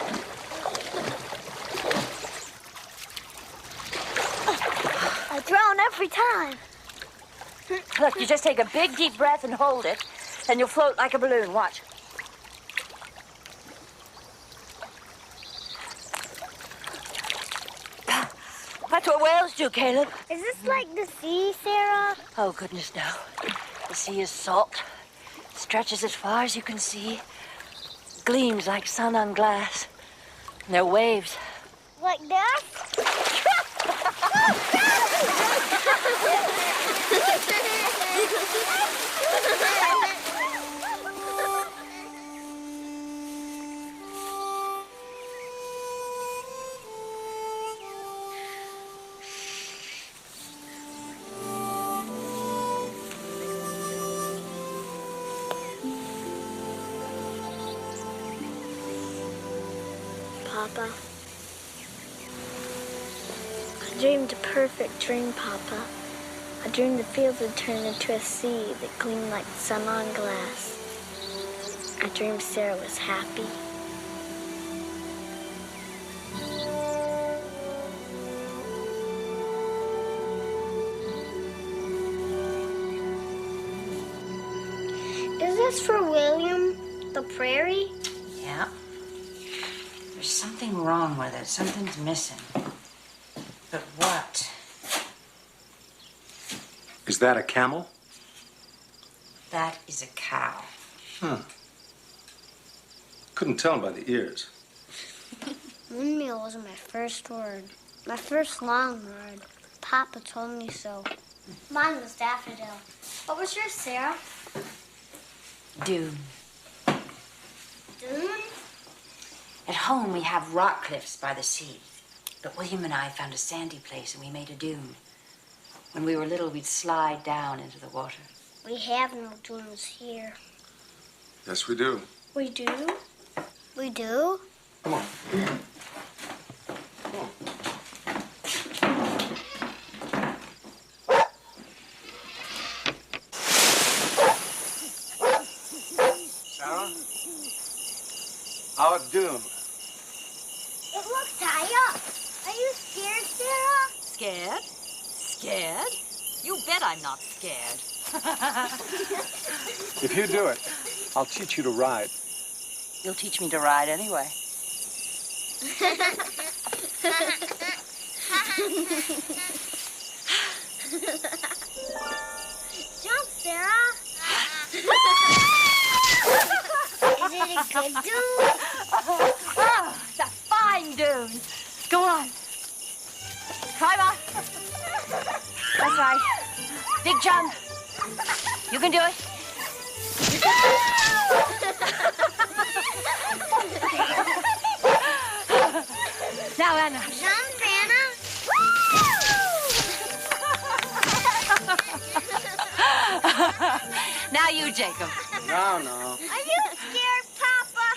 Speaker 2: every time.
Speaker 5: Look, you just take a big, deep breath and hold it, and you'll float like a balloon. Watch. That's what whales do, Caleb.
Speaker 2: Is this like the sea, Sarah?
Speaker 5: Oh, goodness, no. The sea is salt. It stretches as far as you can see. Gleams like sun on glass. And there are waves.
Speaker 2: Like that? Papa. I dreamed a perfect dream, Papa. I dreamed the fields had turned into a sea that gleamed like the sun on glass. I dreamed Sarah was happy. Is this for William, the prairie?
Speaker 5: Yeah. There's something wrong with it. Something's missing. But what?
Speaker 3: Is that a camel?
Speaker 5: That is a cow.
Speaker 3: Couldn't tell by the ears.
Speaker 2: Windmill wasn't my first word. My first long word. Papa told me so. Mine was daffodil. What was yours, Sarah?
Speaker 5: Dune.
Speaker 2: Dune?
Speaker 5: At home, we have rock cliffs by the sea. But William and I found a sandy place and we made a dune. When we were little, we'd slide down into the water.
Speaker 2: We have no dunes here.
Speaker 3: Yes, we do.
Speaker 2: We do? We do?
Speaker 3: Come on. Come on.
Speaker 7: Sarah? Our dune.
Speaker 2: It looks high up. Are you scared, Sarah?
Speaker 9: Scared? Scared? You bet I'm not scared.
Speaker 3: If you do it, I'll teach you to ride.
Speaker 5: You'll teach me to ride anyway.
Speaker 2: Jump, Sarah. Is it a good dune?
Speaker 5: Oh, it's a fine dune. Go on. Climb up. That's right. Big jump. You can do it. Now, Anna.
Speaker 2: Jump, Anna.
Speaker 5: Now you, Jacob.
Speaker 3: No.
Speaker 2: Are you scared, Papa?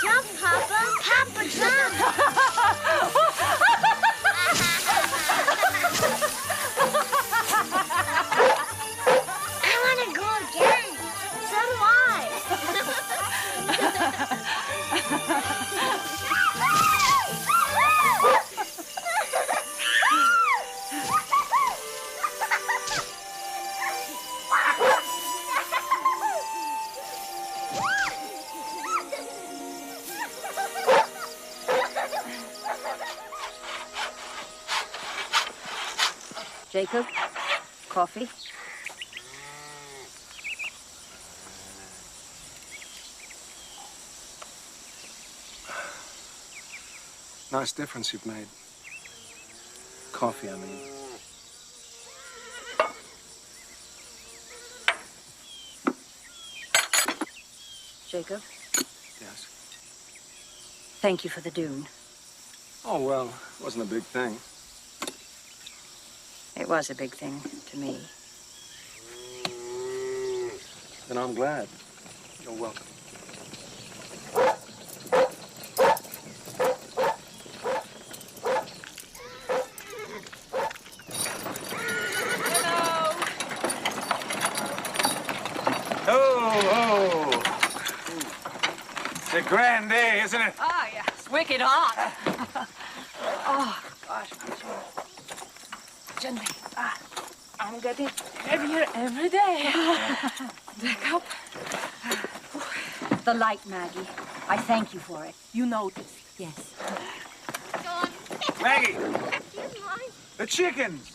Speaker 2: Jump, Papa. Papa, jump. I want to go again. So do I.
Speaker 5: Jacob, coffee.
Speaker 3: Nice difference you've made. Coffee, I mean.
Speaker 5: Jacob,
Speaker 3: Yes.
Speaker 5: thank you for the dune.
Speaker 3: Oh, well, it wasn't a big thing.
Speaker 5: It was a big thing to me.
Speaker 3: Then I'm glad. You're welcome.
Speaker 7: Oh. It's a grand day, isn't it?
Speaker 5: Oh, yeah. It's wicked hot.
Speaker 8: Oh, gosh, gently. I'm getting heavier every day. Jacob.
Speaker 9: The light, Maggie. I thank you for it.
Speaker 8: You noticed.
Speaker 9: Yes.
Speaker 7: Maggie! The chickens!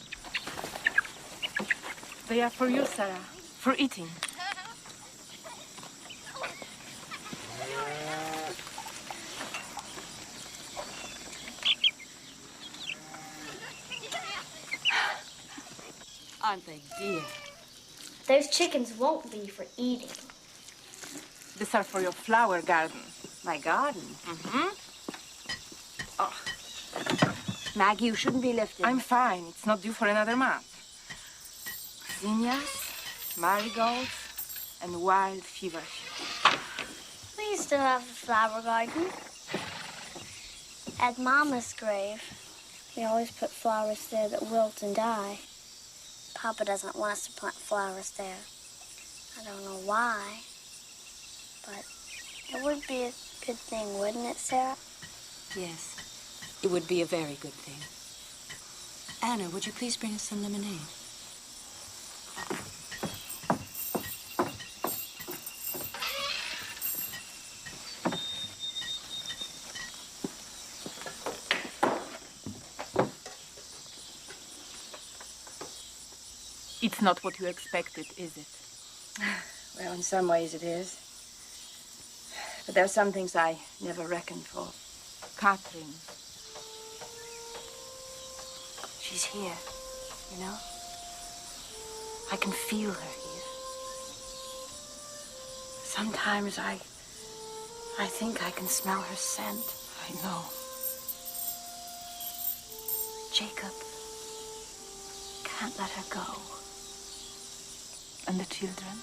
Speaker 8: They are for you, Sarah. For eating.
Speaker 9: Aren't they dear?
Speaker 2: Those chickens won't be for eating.
Speaker 8: These are for your flower garden.
Speaker 9: My garden?
Speaker 8: Mm-hmm.
Speaker 9: Maggie, you shouldn't be lifting.
Speaker 8: I'm fine. It's not due for another month. Zinnias, marigolds, and wild fever.
Speaker 2: We used to have a flower garden. At Mama's grave, we always put flowers there that wilt and die. Papa doesn't want us to plant flowers there. I don't know why, but it would be a good thing, wouldn't it, Sarah?
Speaker 5: Yes, it would be a very good thing. Anna, would you please bring us some lemonade?
Speaker 8: It's not what you expected, is it?
Speaker 5: Well, in some ways it is. But there are some things I never reckoned for.
Speaker 8: Catherine.
Speaker 5: She's here, you know? I can feel her here. Sometimes I think I can smell her scent.
Speaker 8: I know.
Speaker 5: Jacob, can't let her go.
Speaker 8: And the children?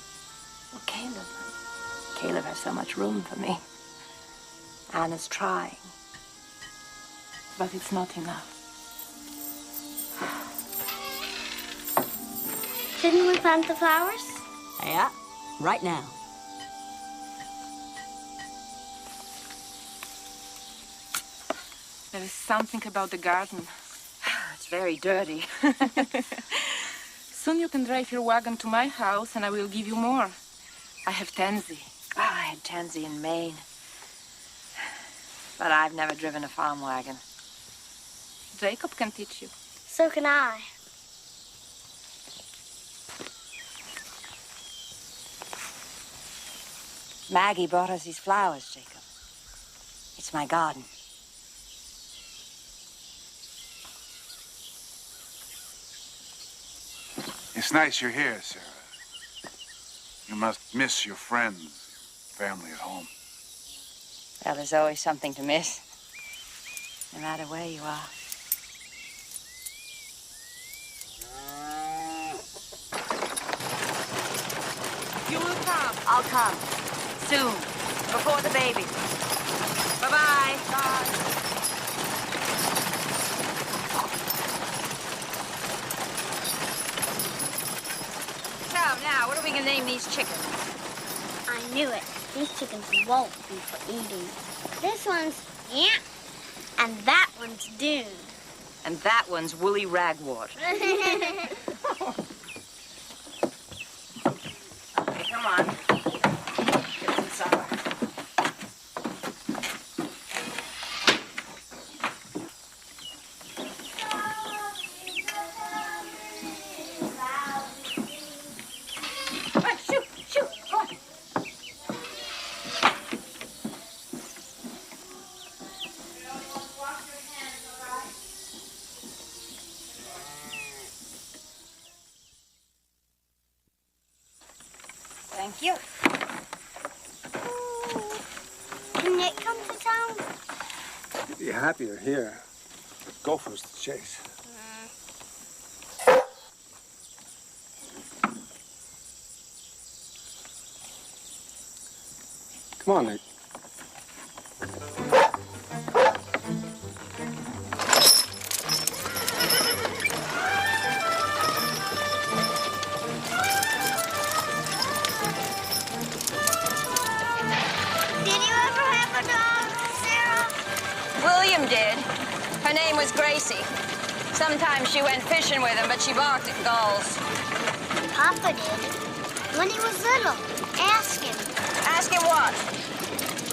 Speaker 5: Well, Caleb has so much room for me. Anna's trying.
Speaker 8: But it's not enough.
Speaker 2: Didn't we plant the flowers?
Speaker 5: Yeah, right now.
Speaker 8: There is something about the garden.
Speaker 5: It's very dirty.
Speaker 8: Soon you can drive your wagon to my house and I will give you more. I have tansy.
Speaker 5: Oh, I had tansy in Maine. But I've never driven a farm wagon.
Speaker 8: Jacob can teach you.
Speaker 2: So can I.
Speaker 5: Maggie brought us these flowers, Jacob. It's my garden.
Speaker 7: It's nice you're here, Sarah. You must miss your friends, your family at home.
Speaker 5: Well, there's always something to miss, no matter where you are.
Speaker 8: You will come.
Speaker 5: I'll come. Soon. Before the baby. Bye-bye. Bye. So, now, what are we going to name these chickens?
Speaker 2: I knew it. These chickens won't be for eating. This one's yeah, and that one's Dune.
Speaker 5: And that one's Woolly Ragwort. Okay, come on. Get some supper. Shoot, shoot, go on. Thank you.
Speaker 2: Can Nick come to town?
Speaker 3: You'd be happier here. Gophers to chase. Come on, Nick.
Speaker 2: Did you ever have a dog, Sarah?
Speaker 5: William did.
Speaker 10: Her name was Gracie. Sometimes she went fishing with him, but she barked at gulls.
Speaker 1: Papa did. When he was little. Ask him.
Speaker 10: Ask him what?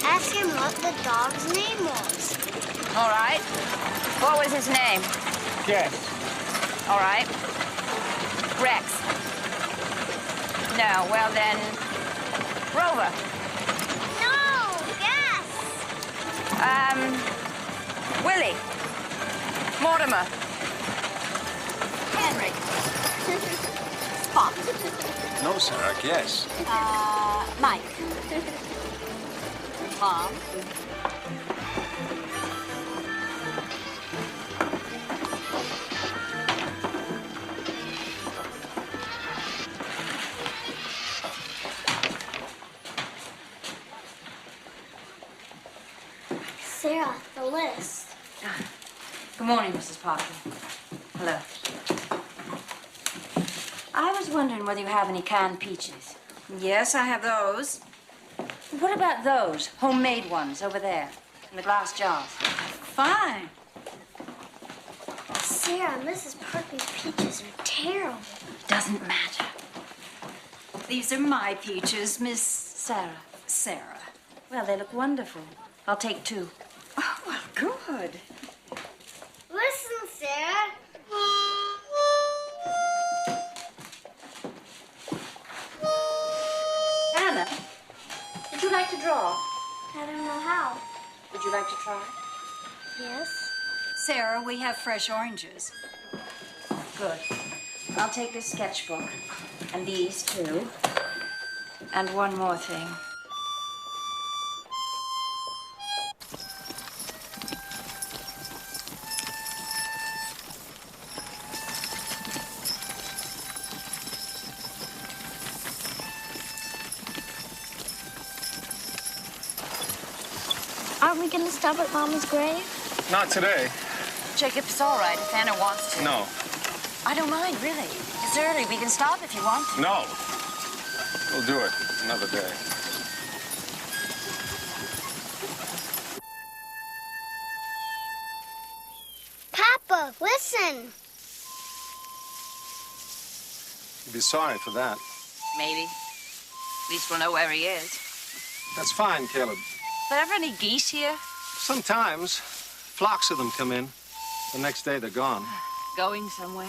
Speaker 1: Ask him what the dog's name was.
Speaker 10: All right. What was his name?
Speaker 11: Yes.
Speaker 10: All right. Rex. No, well then, Rover.
Speaker 1: No, guess.
Speaker 10: Willie. Mortimer.
Speaker 5: Henry. Spot.
Speaker 3: No, Sarah, guess.
Speaker 5: Mike. Mom.
Speaker 2: Sarah, the list.
Speaker 5: Good morning, Mrs. Parker. Hello. I was wondering whether you have any canned peaches.
Speaker 10: Yes, I have those.
Speaker 5: What about those homemade ones over there in the glass jars?
Speaker 10: Fine.
Speaker 2: Sarah, Mrs. Parker's peaches are terrible.
Speaker 5: Doesn't matter. These are my peaches, Miss Sarah. Sarah. Well, they look wonderful. I'll take 2.
Speaker 10: Oh, well, good.
Speaker 1: Listen, Sarah.
Speaker 5: Anna, would you like to draw?
Speaker 2: I don't know how.
Speaker 5: Would you like to try?
Speaker 2: Yes?
Speaker 5: Sarah, we have fresh oranges. Good. I'll take this sketchbook and these 2. And one more thing.
Speaker 2: Aren't we going to stop at Mama's grave?
Speaker 3: Not today.
Speaker 10: Jacob, it's all right if Anna wants to.
Speaker 3: No.
Speaker 10: I don't mind, really. It's early. We can stop if you want.
Speaker 3: No. We'll do it another day.
Speaker 1: Papa, listen.
Speaker 3: You'd be sorry for that.
Speaker 10: Maybe. At least we'll know where he is.
Speaker 3: That's fine, Caleb.
Speaker 10: Are there ever any geese here?
Speaker 3: Sometimes flocks of them come in. The next day they're gone.
Speaker 10: Going somewhere.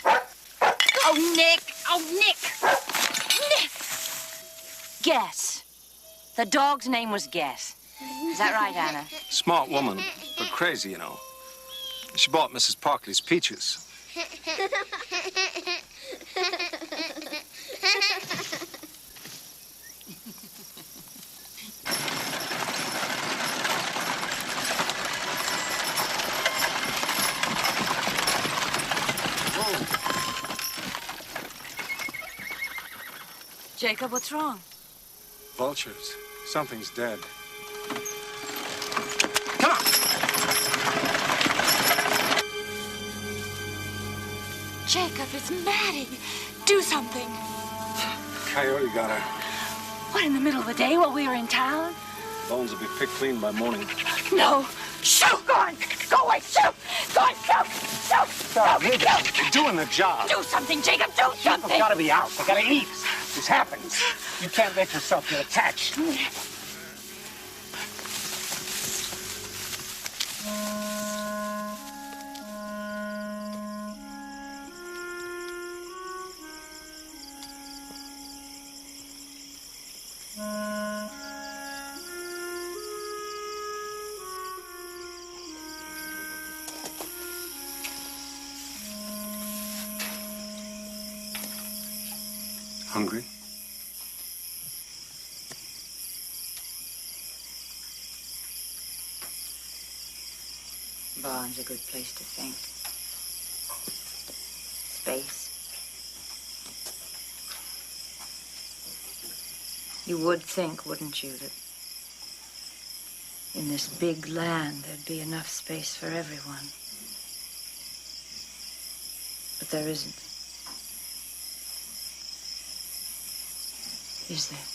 Speaker 10: Oh, Nick! Oh, Nick! Nick! Guess. The dog's name was Guess. Is that right, Anna?
Speaker 3: Smart woman, but crazy, you know. She bought Mrs. Parkley's peaches.
Speaker 10: Jacob, what's wrong?
Speaker 3: Vultures. Something's dead.
Speaker 8: Jacob, it's Maddie. Do something.
Speaker 3: Coyote got her.
Speaker 8: What, in the middle of the day while we were in town?
Speaker 3: Bones will be picked clean by morning.
Speaker 8: No. Shoot! Go on! Go away! Shoot! Go on! Shoot! Shoot!
Speaker 3: Stop, you're doing the job.
Speaker 8: Do something, Jacob! Do something!
Speaker 11: People gotta be out. They gotta eat. This happens. You can't let yourself get attached.
Speaker 3: Hungry?
Speaker 5: Barn's a good place to think. Space. You would think, wouldn't you, that in this big land there'd be enough space for everyone. But there isn't. Is there?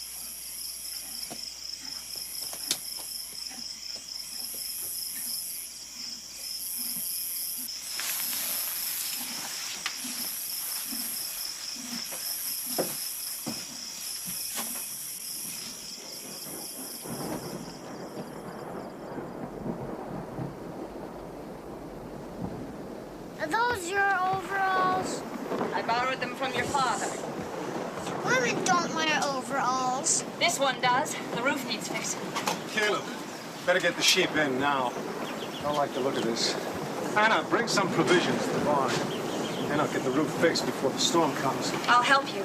Speaker 10: borrowed them from your father.
Speaker 1: Women don't wear overalls.
Speaker 10: This one does. The roof needs fixing.
Speaker 3: Caleb, better get the sheep in now. I don't like the look of this. Anna, bring some provisions to the barn. And I'll get the roof fixed before the storm comes.
Speaker 10: I'll help you.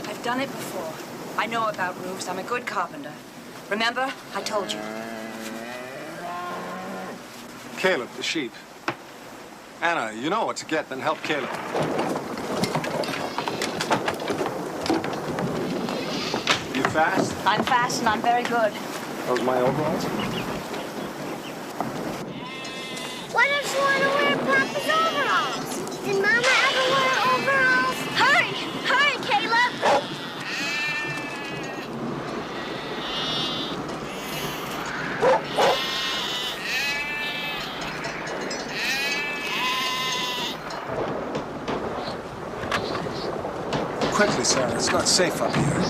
Speaker 10: I've done it before. I know about roofs. I'm a good carpenter. Remember? I told you.
Speaker 3: Caleb, the sheep. Anna, you know what to get, then help Caleb. You fast?
Speaker 10: I'm fast and I'm very good.
Speaker 3: Those my overalls?
Speaker 1: Why don't you want to wear Papa's overalls? Did Mama ever wear overalls? Hurry! Hurry, Caleb!
Speaker 3: Quickly, Sarah. It's not safe up here.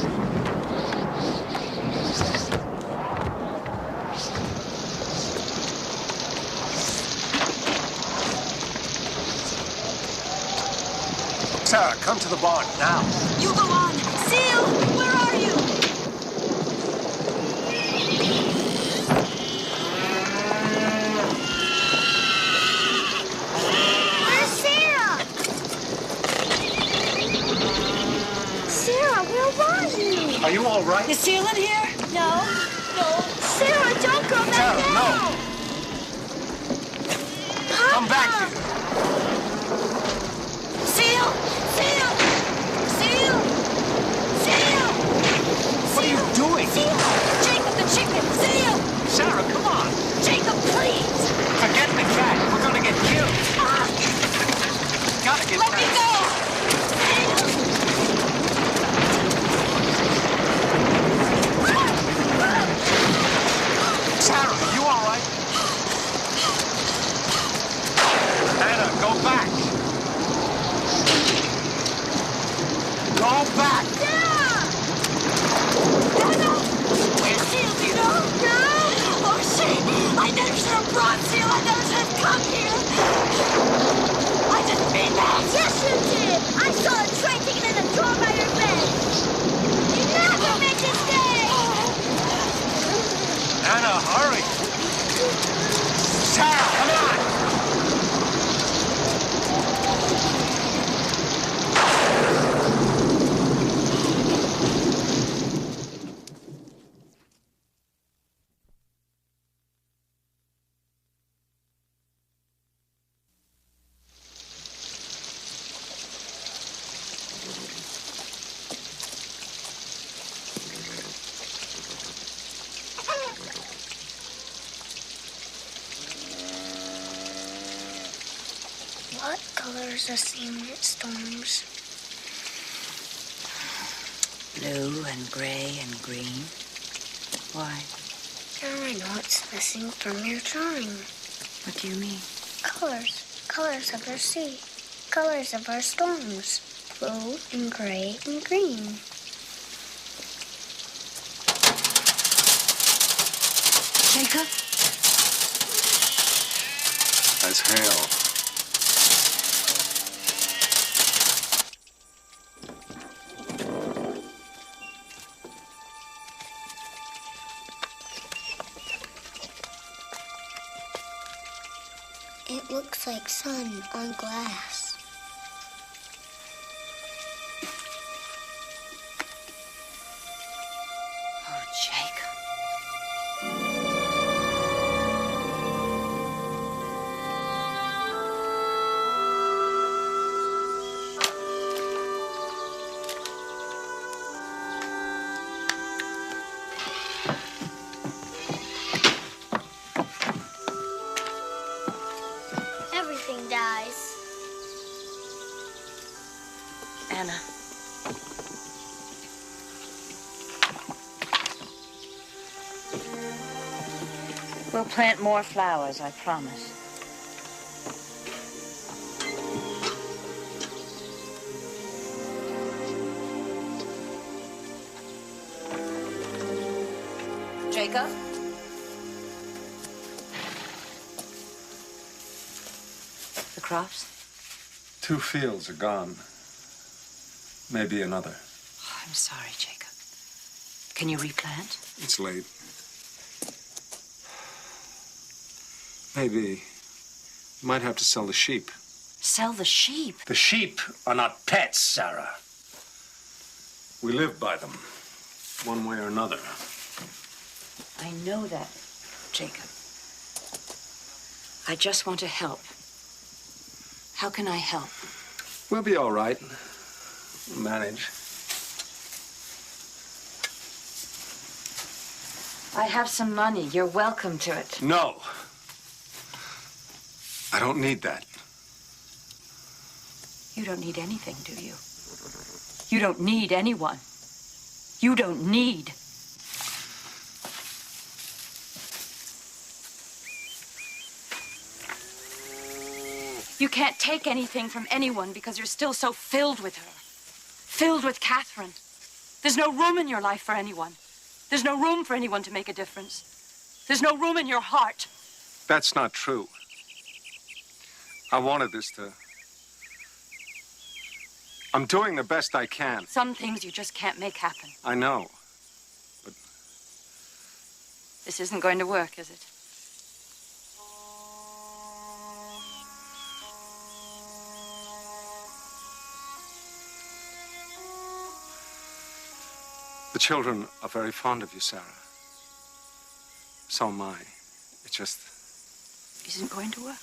Speaker 3: Sarah, come to the barn now.
Speaker 10: You go on. Seal, where are you?
Speaker 1: Where's Sarah? Sarah, where were you?
Speaker 3: Are you all right?
Speaker 10: Is Seal in here?
Speaker 1: No. No. Sarah, don't go back
Speaker 3: Sarah,
Speaker 1: there.
Speaker 3: no. Come back here.
Speaker 10: Seal! Seal! Seal! Seal!
Speaker 3: What are you doing?
Speaker 10: Seal! Jacob the chicken! Seal!
Speaker 11: Sarah, come on.
Speaker 10: Jacob, please!
Speaker 11: Forget the cat. We're gonna get killed. Gotta get
Speaker 10: Let
Speaker 11: back.
Speaker 10: me go!
Speaker 11: Sarah, are you all right? Anna, go back. Go back.
Speaker 10: Where's Seal, do you know? No! Oh, shit! I never should have brought Seal! I never should have come here! I didn't mean that!
Speaker 1: Yes, you did. I saw a tray taken in the drawer by your bed. You never make a mistake.
Speaker 11: Anna, hurry. Sarah, come on.
Speaker 2: What colors are seen in storms?
Speaker 5: Blue and gray and green. Why?
Speaker 2: Now I know it's missing from your drawing.
Speaker 5: What do you mean?
Speaker 2: Colors. Colors of our sea. Colors of our storms. Blue and gray and green.
Speaker 5: Jacob?
Speaker 3: That's hail.
Speaker 2: It looks like sun on glass.
Speaker 5: Oh, Jacob.
Speaker 1: Everything dies.
Speaker 5: Anna.
Speaker 10: We'll plant more flowers, I promise. Jacob? The crops?
Speaker 3: 2 fields are gone.
Speaker 4: Maybe another.
Speaker 5: Oh, I'm sorry, Jacob. Can you replant?
Speaker 4: It's late. Maybe you might have to sell the sheep.
Speaker 5: Sell the sheep?
Speaker 11: The sheep are not pets, Sarah.
Speaker 4: We live by them, one way or another.
Speaker 5: I know that, Jacob. I just want to help. How can I help?
Speaker 4: We'll be all right. We'll manage.
Speaker 5: I have some money. You're welcome to it.
Speaker 4: No. I don't need that.
Speaker 5: You don't need anything, do you? You don't need anyone. You don't need. You can't take anything from anyone because you're still so filled with her. Filled with Catherine. There's no room in your life for anyone. There's no room for anyone to make a difference. There's no room in your heart.
Speaker 4: That's not true. I wanted this to... I'm doing the best I can.
Speaker 5: Some things you just can't make happen.
Speaker 4: I know. But...
Speaker 5: This isn't going to work, is it?
Speaker 4: The children are very fond of you, Sarah. So am I. It just...
Speaker 5: Isn't going to work.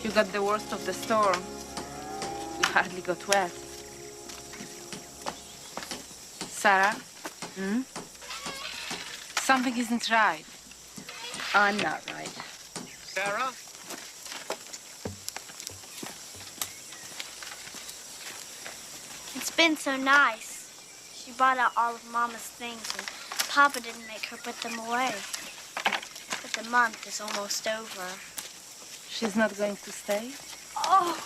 Speaker 8: You got the worst of the storm. We hardly got wet. Sarah?
Speaker 5: Hmm?
Speaker 8: Something isn't right.
Speaker 5: I'm not right.
Speaker 11: Sarah?
Speaker 2: It's been so nice. She brought out all of Mama's things, and Papa didn't make her put them away. But the month is almost over.
Speaker 8: She's not going to stay?
Speaker 2: Oh,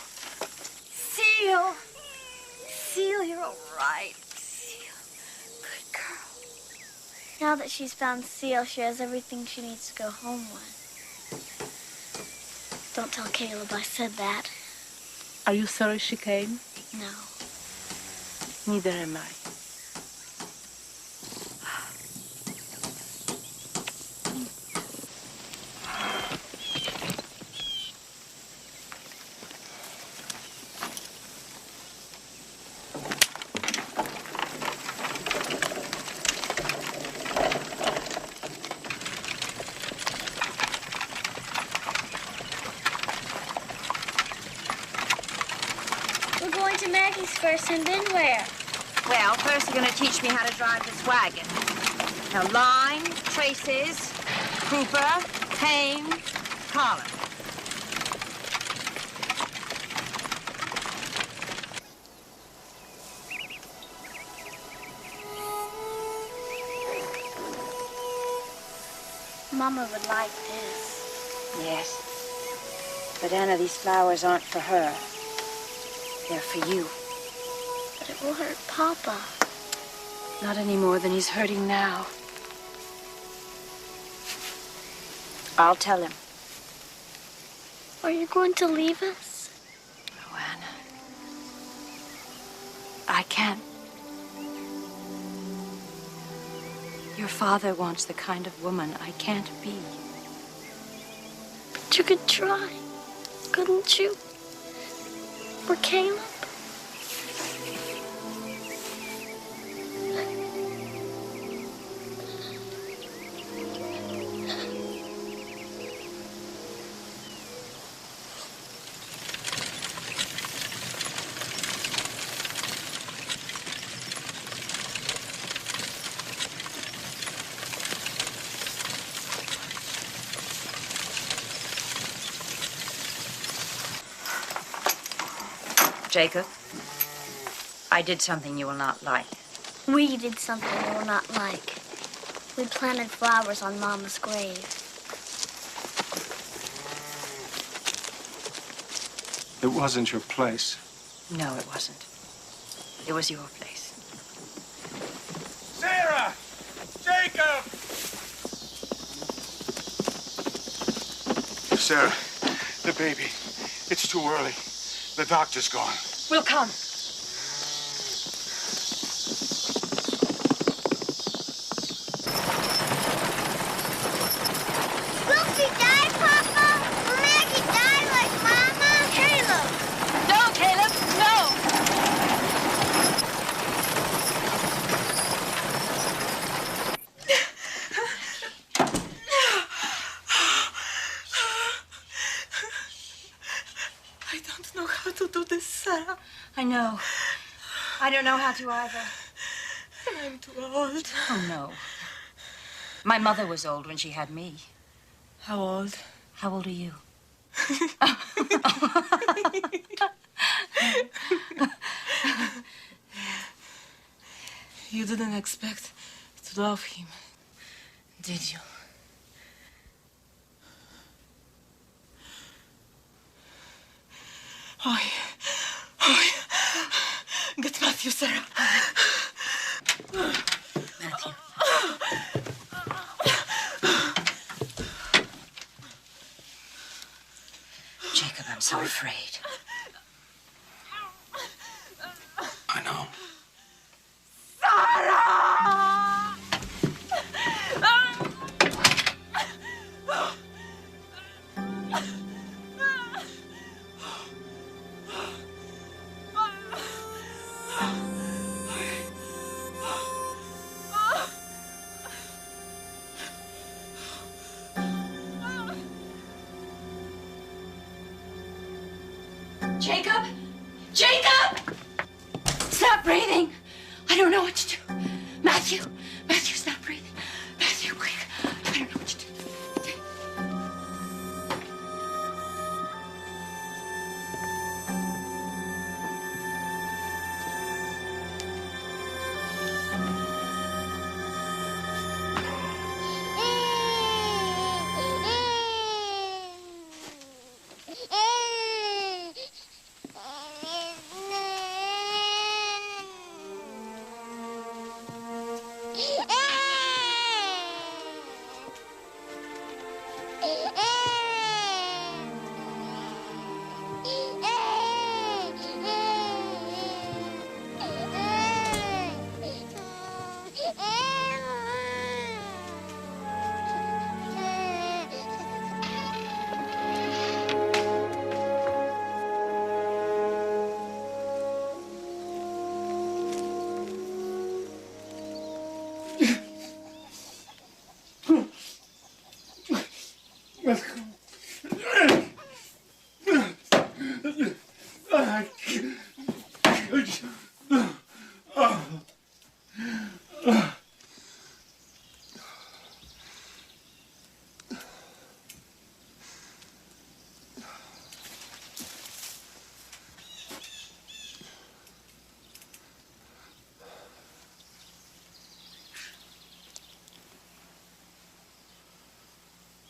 Speaker 2: Seal! Seal, you're all right. Seal, good girl. Now that she's found Seal, she has everything she needs to go home with. Don't tell Caleb I said that.
Speaker 8: Are you sorry she came?
Speaker 2: No.
Speaker 8: Neither am I.
Speaker 2: First, and then where?
Speaker 10: Well, first you're going to teach me how to drive this wagon. Now, line, traces, crooper, tame, collar.
Speaker 2: Mama would like this.
Speaker 5: Yes. But Anna, these flowers aren't for her. They're for you.
Speaker 2: But it will hurt Papa.
Speaker 5: Not any more than he's hurting now. I'll tell him.
Speaker 2: Are you going to leave us?
Speaker 5: Oh, Anna. I can't. Your father wants the kind of woman I can't be.
Speaker 2: But you could try, couldn't you? For Caleb?
Speaker 5: Jacob, I did something you will not like.
Speaker 2: We did something you will not like. We planted flowers on Mama's grave.
Speaker 4: It wasn't your place.
Speaker 5: No, it wasn't.
Speaker 10: It was your place.
Speaker 7: Sarah! Jacob! Sarah, the baby. It's too early. The doctor's gone.
Speaker 10: We'll come.
Speaker 1: Will she die, Papa? Will Maggie die like Mama? Caleb!
Speaker 10: No, Caleb, no!
Speaker 8: I don't know how to do this, Sarah.
Speaker 10: I know. I don't know how to either.
Speaker 8: And I'm too old.
Speaker 10: Oh, no. My mother was old when she had me.
Speaker 8: How old?
Speaker 10: How old are you?
Speaker 8: You didn't expect to love him, did you? Oh, get Matthew, Sarah.
Speaker 10: Matthew. Jacob, I'm so afraid.
Speaker 4: I know.
Speaker 10: Jacob! Jacob! Stop breathing! I don't know what to do. Matthew! Matthew's not breathing. Matthew, quick. I don't know what to do.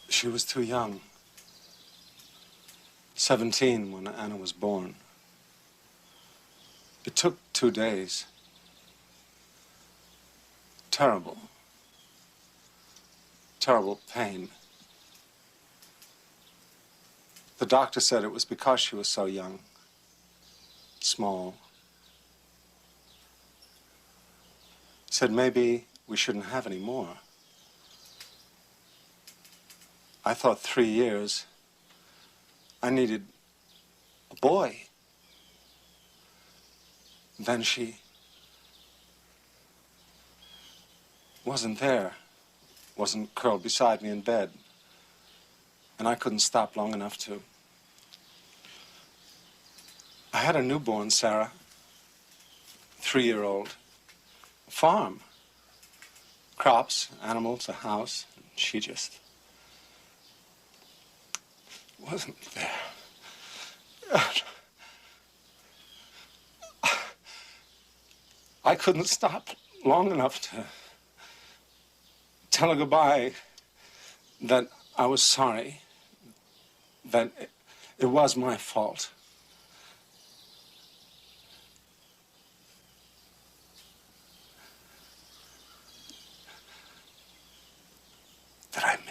Speaker 3: She was too young. 17 when Anna was born. It took 2 days. Terrible. Terrible pain. The doctor said it was because she was so young. Small. Said maybe we shouldn't have any more. I thought 3 years. I needed a boy. Then she wasn't there, wasn't curled beside me in bed, and I couldn't stop long enough to. I had a newborn, Sarah, 3-year-old, a farm, crops, animals, a house, and she just wasn't there. I couldn't stop long enough to tell her goodbye, that I was sorry, that it was my fault.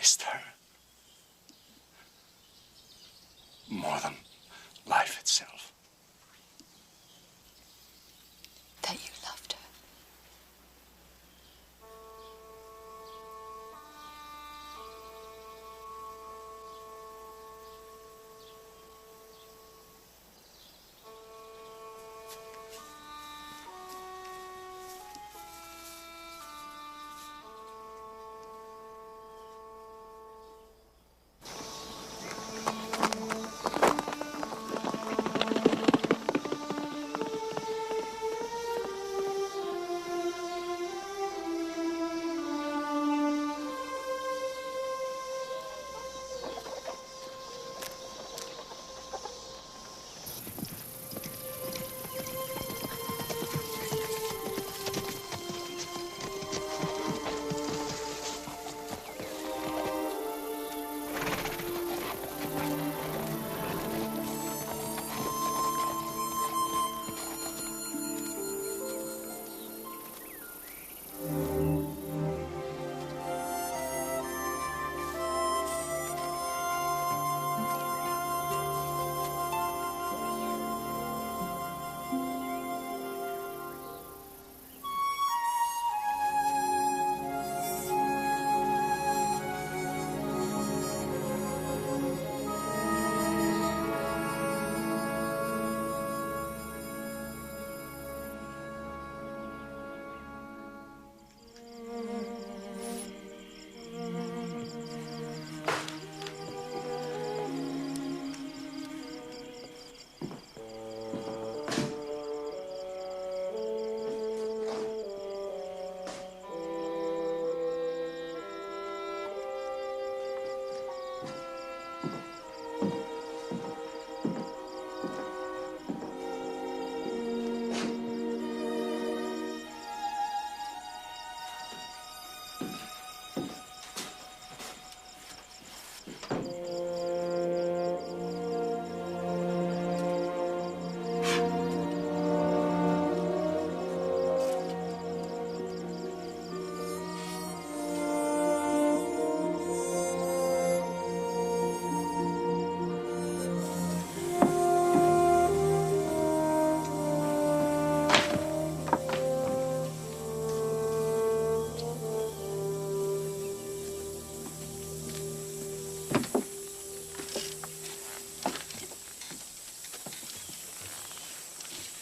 Speaker 3: missed her. More than life itself.
Speaker 5: That you loved her.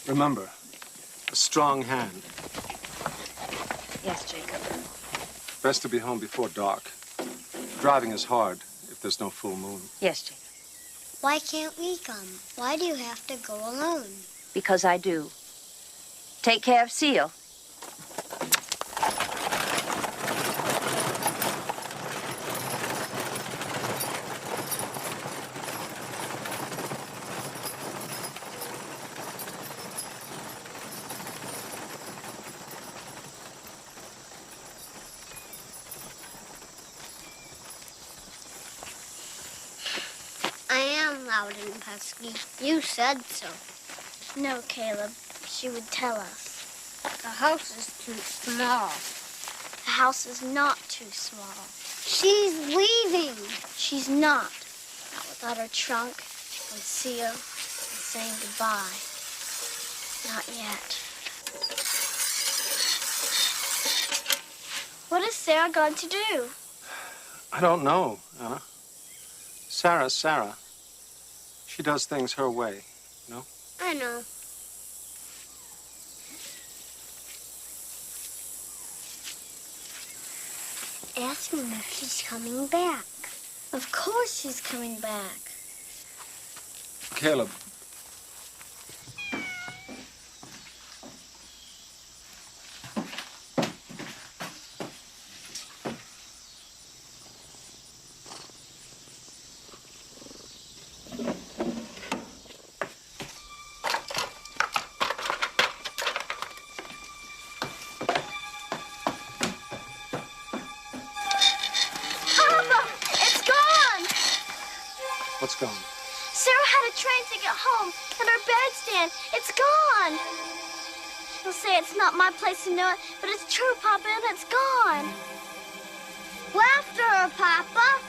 Speaker 3: Remember, a strong hand.
Speaker 10: Yes, Jacob.
Speaker 3: Best to be home before dark. Driving is hard if there's no full moon.
Speaker 10: Yes, Jacob.
Speaker 1: Why can't we come? Why do you have to go alone?
Speaker 10: Because I do. Take care of Seal.
Speaker 1: Loud and pesky. You said so.
Speaker 2: No, Caleb. She would tell us.
Speaker 1: The house is too small.
Speaker 2: The house is not too small.
Speaker 1: She's leaving.
Speaker 2: She's not. Not without her trunk and Seal and saying goodbye. Not yet. What is Sarah going to do?
Speaker 3: I don't know, Anna. Sarah's Sarah. She does things her way, you know?
Speaker 1: I know. Ask me if she's coming back.
Speaker 2: Of course she's coming back.
Speaker 3: Caleb. What's gone?
Speaker 2: Sarah had a train ticket home and her bedstand. It's gone. She'll say it's not my place to know it, but it's true, Papa, and it's gone.
Speaker 1: Well, after her, Papa.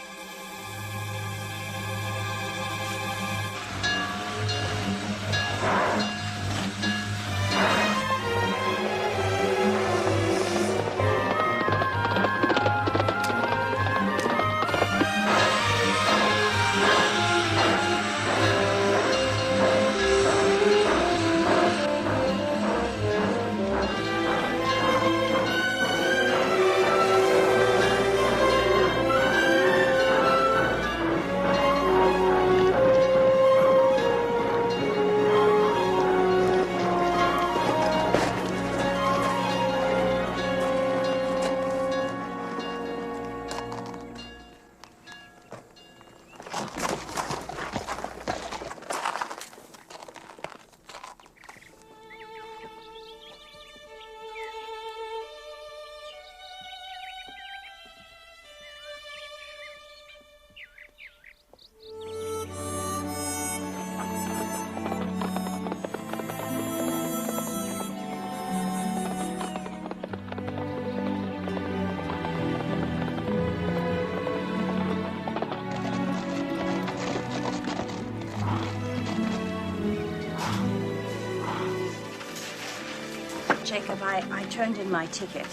Speaker 9: I turned in my ticket.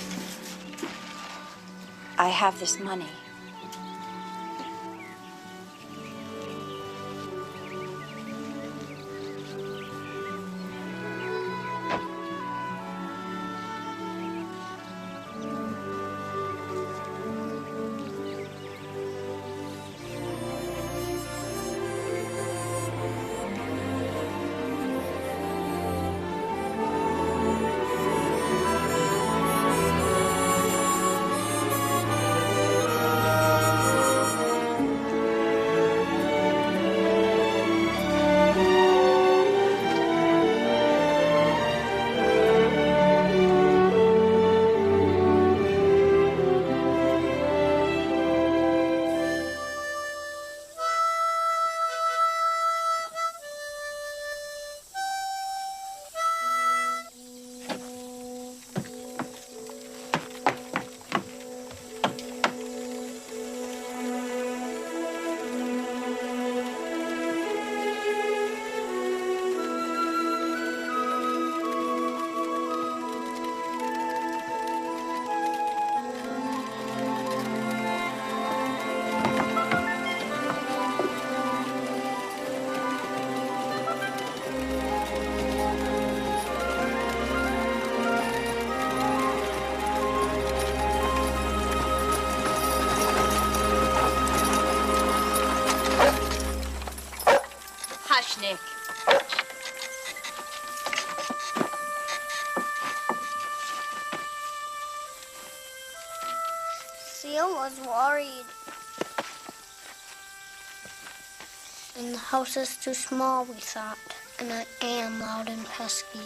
Speaker 9: I have this money.
Speaker 10: Nick.
Speaker 1: Seal was worried. And the house is too small, we thought. And I am loud and pesky.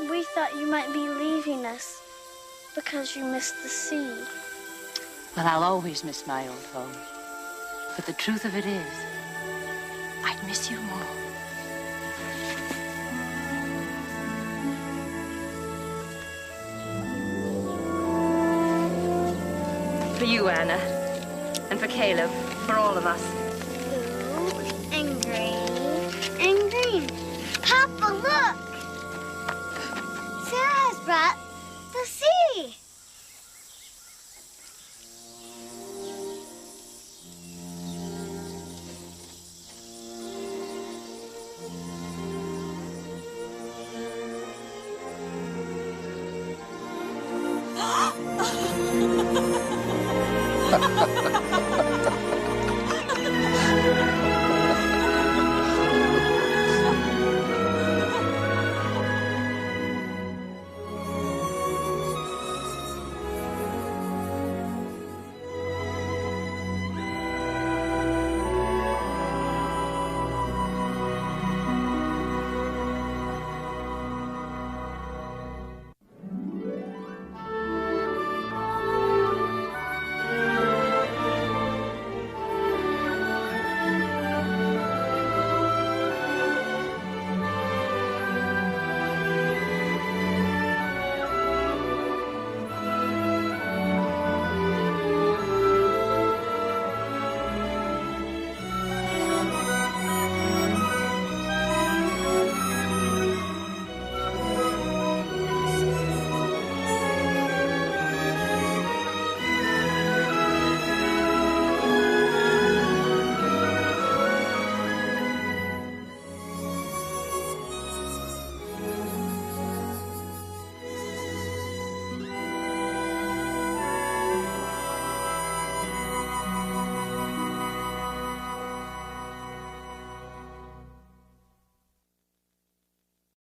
Speaker 1: We thought you might be leaving us because you missed the sea.
Speaker 9: Well, I'll always miss my old home. But the truth of it is, I'd miss you more.
Speaker 10: For you, Anna, and for Caleb, for all of us.
Speaker 1: Blue and green and green. Papa, look! Sarah has brought the sea.
Speaker 3: Ha ha ha.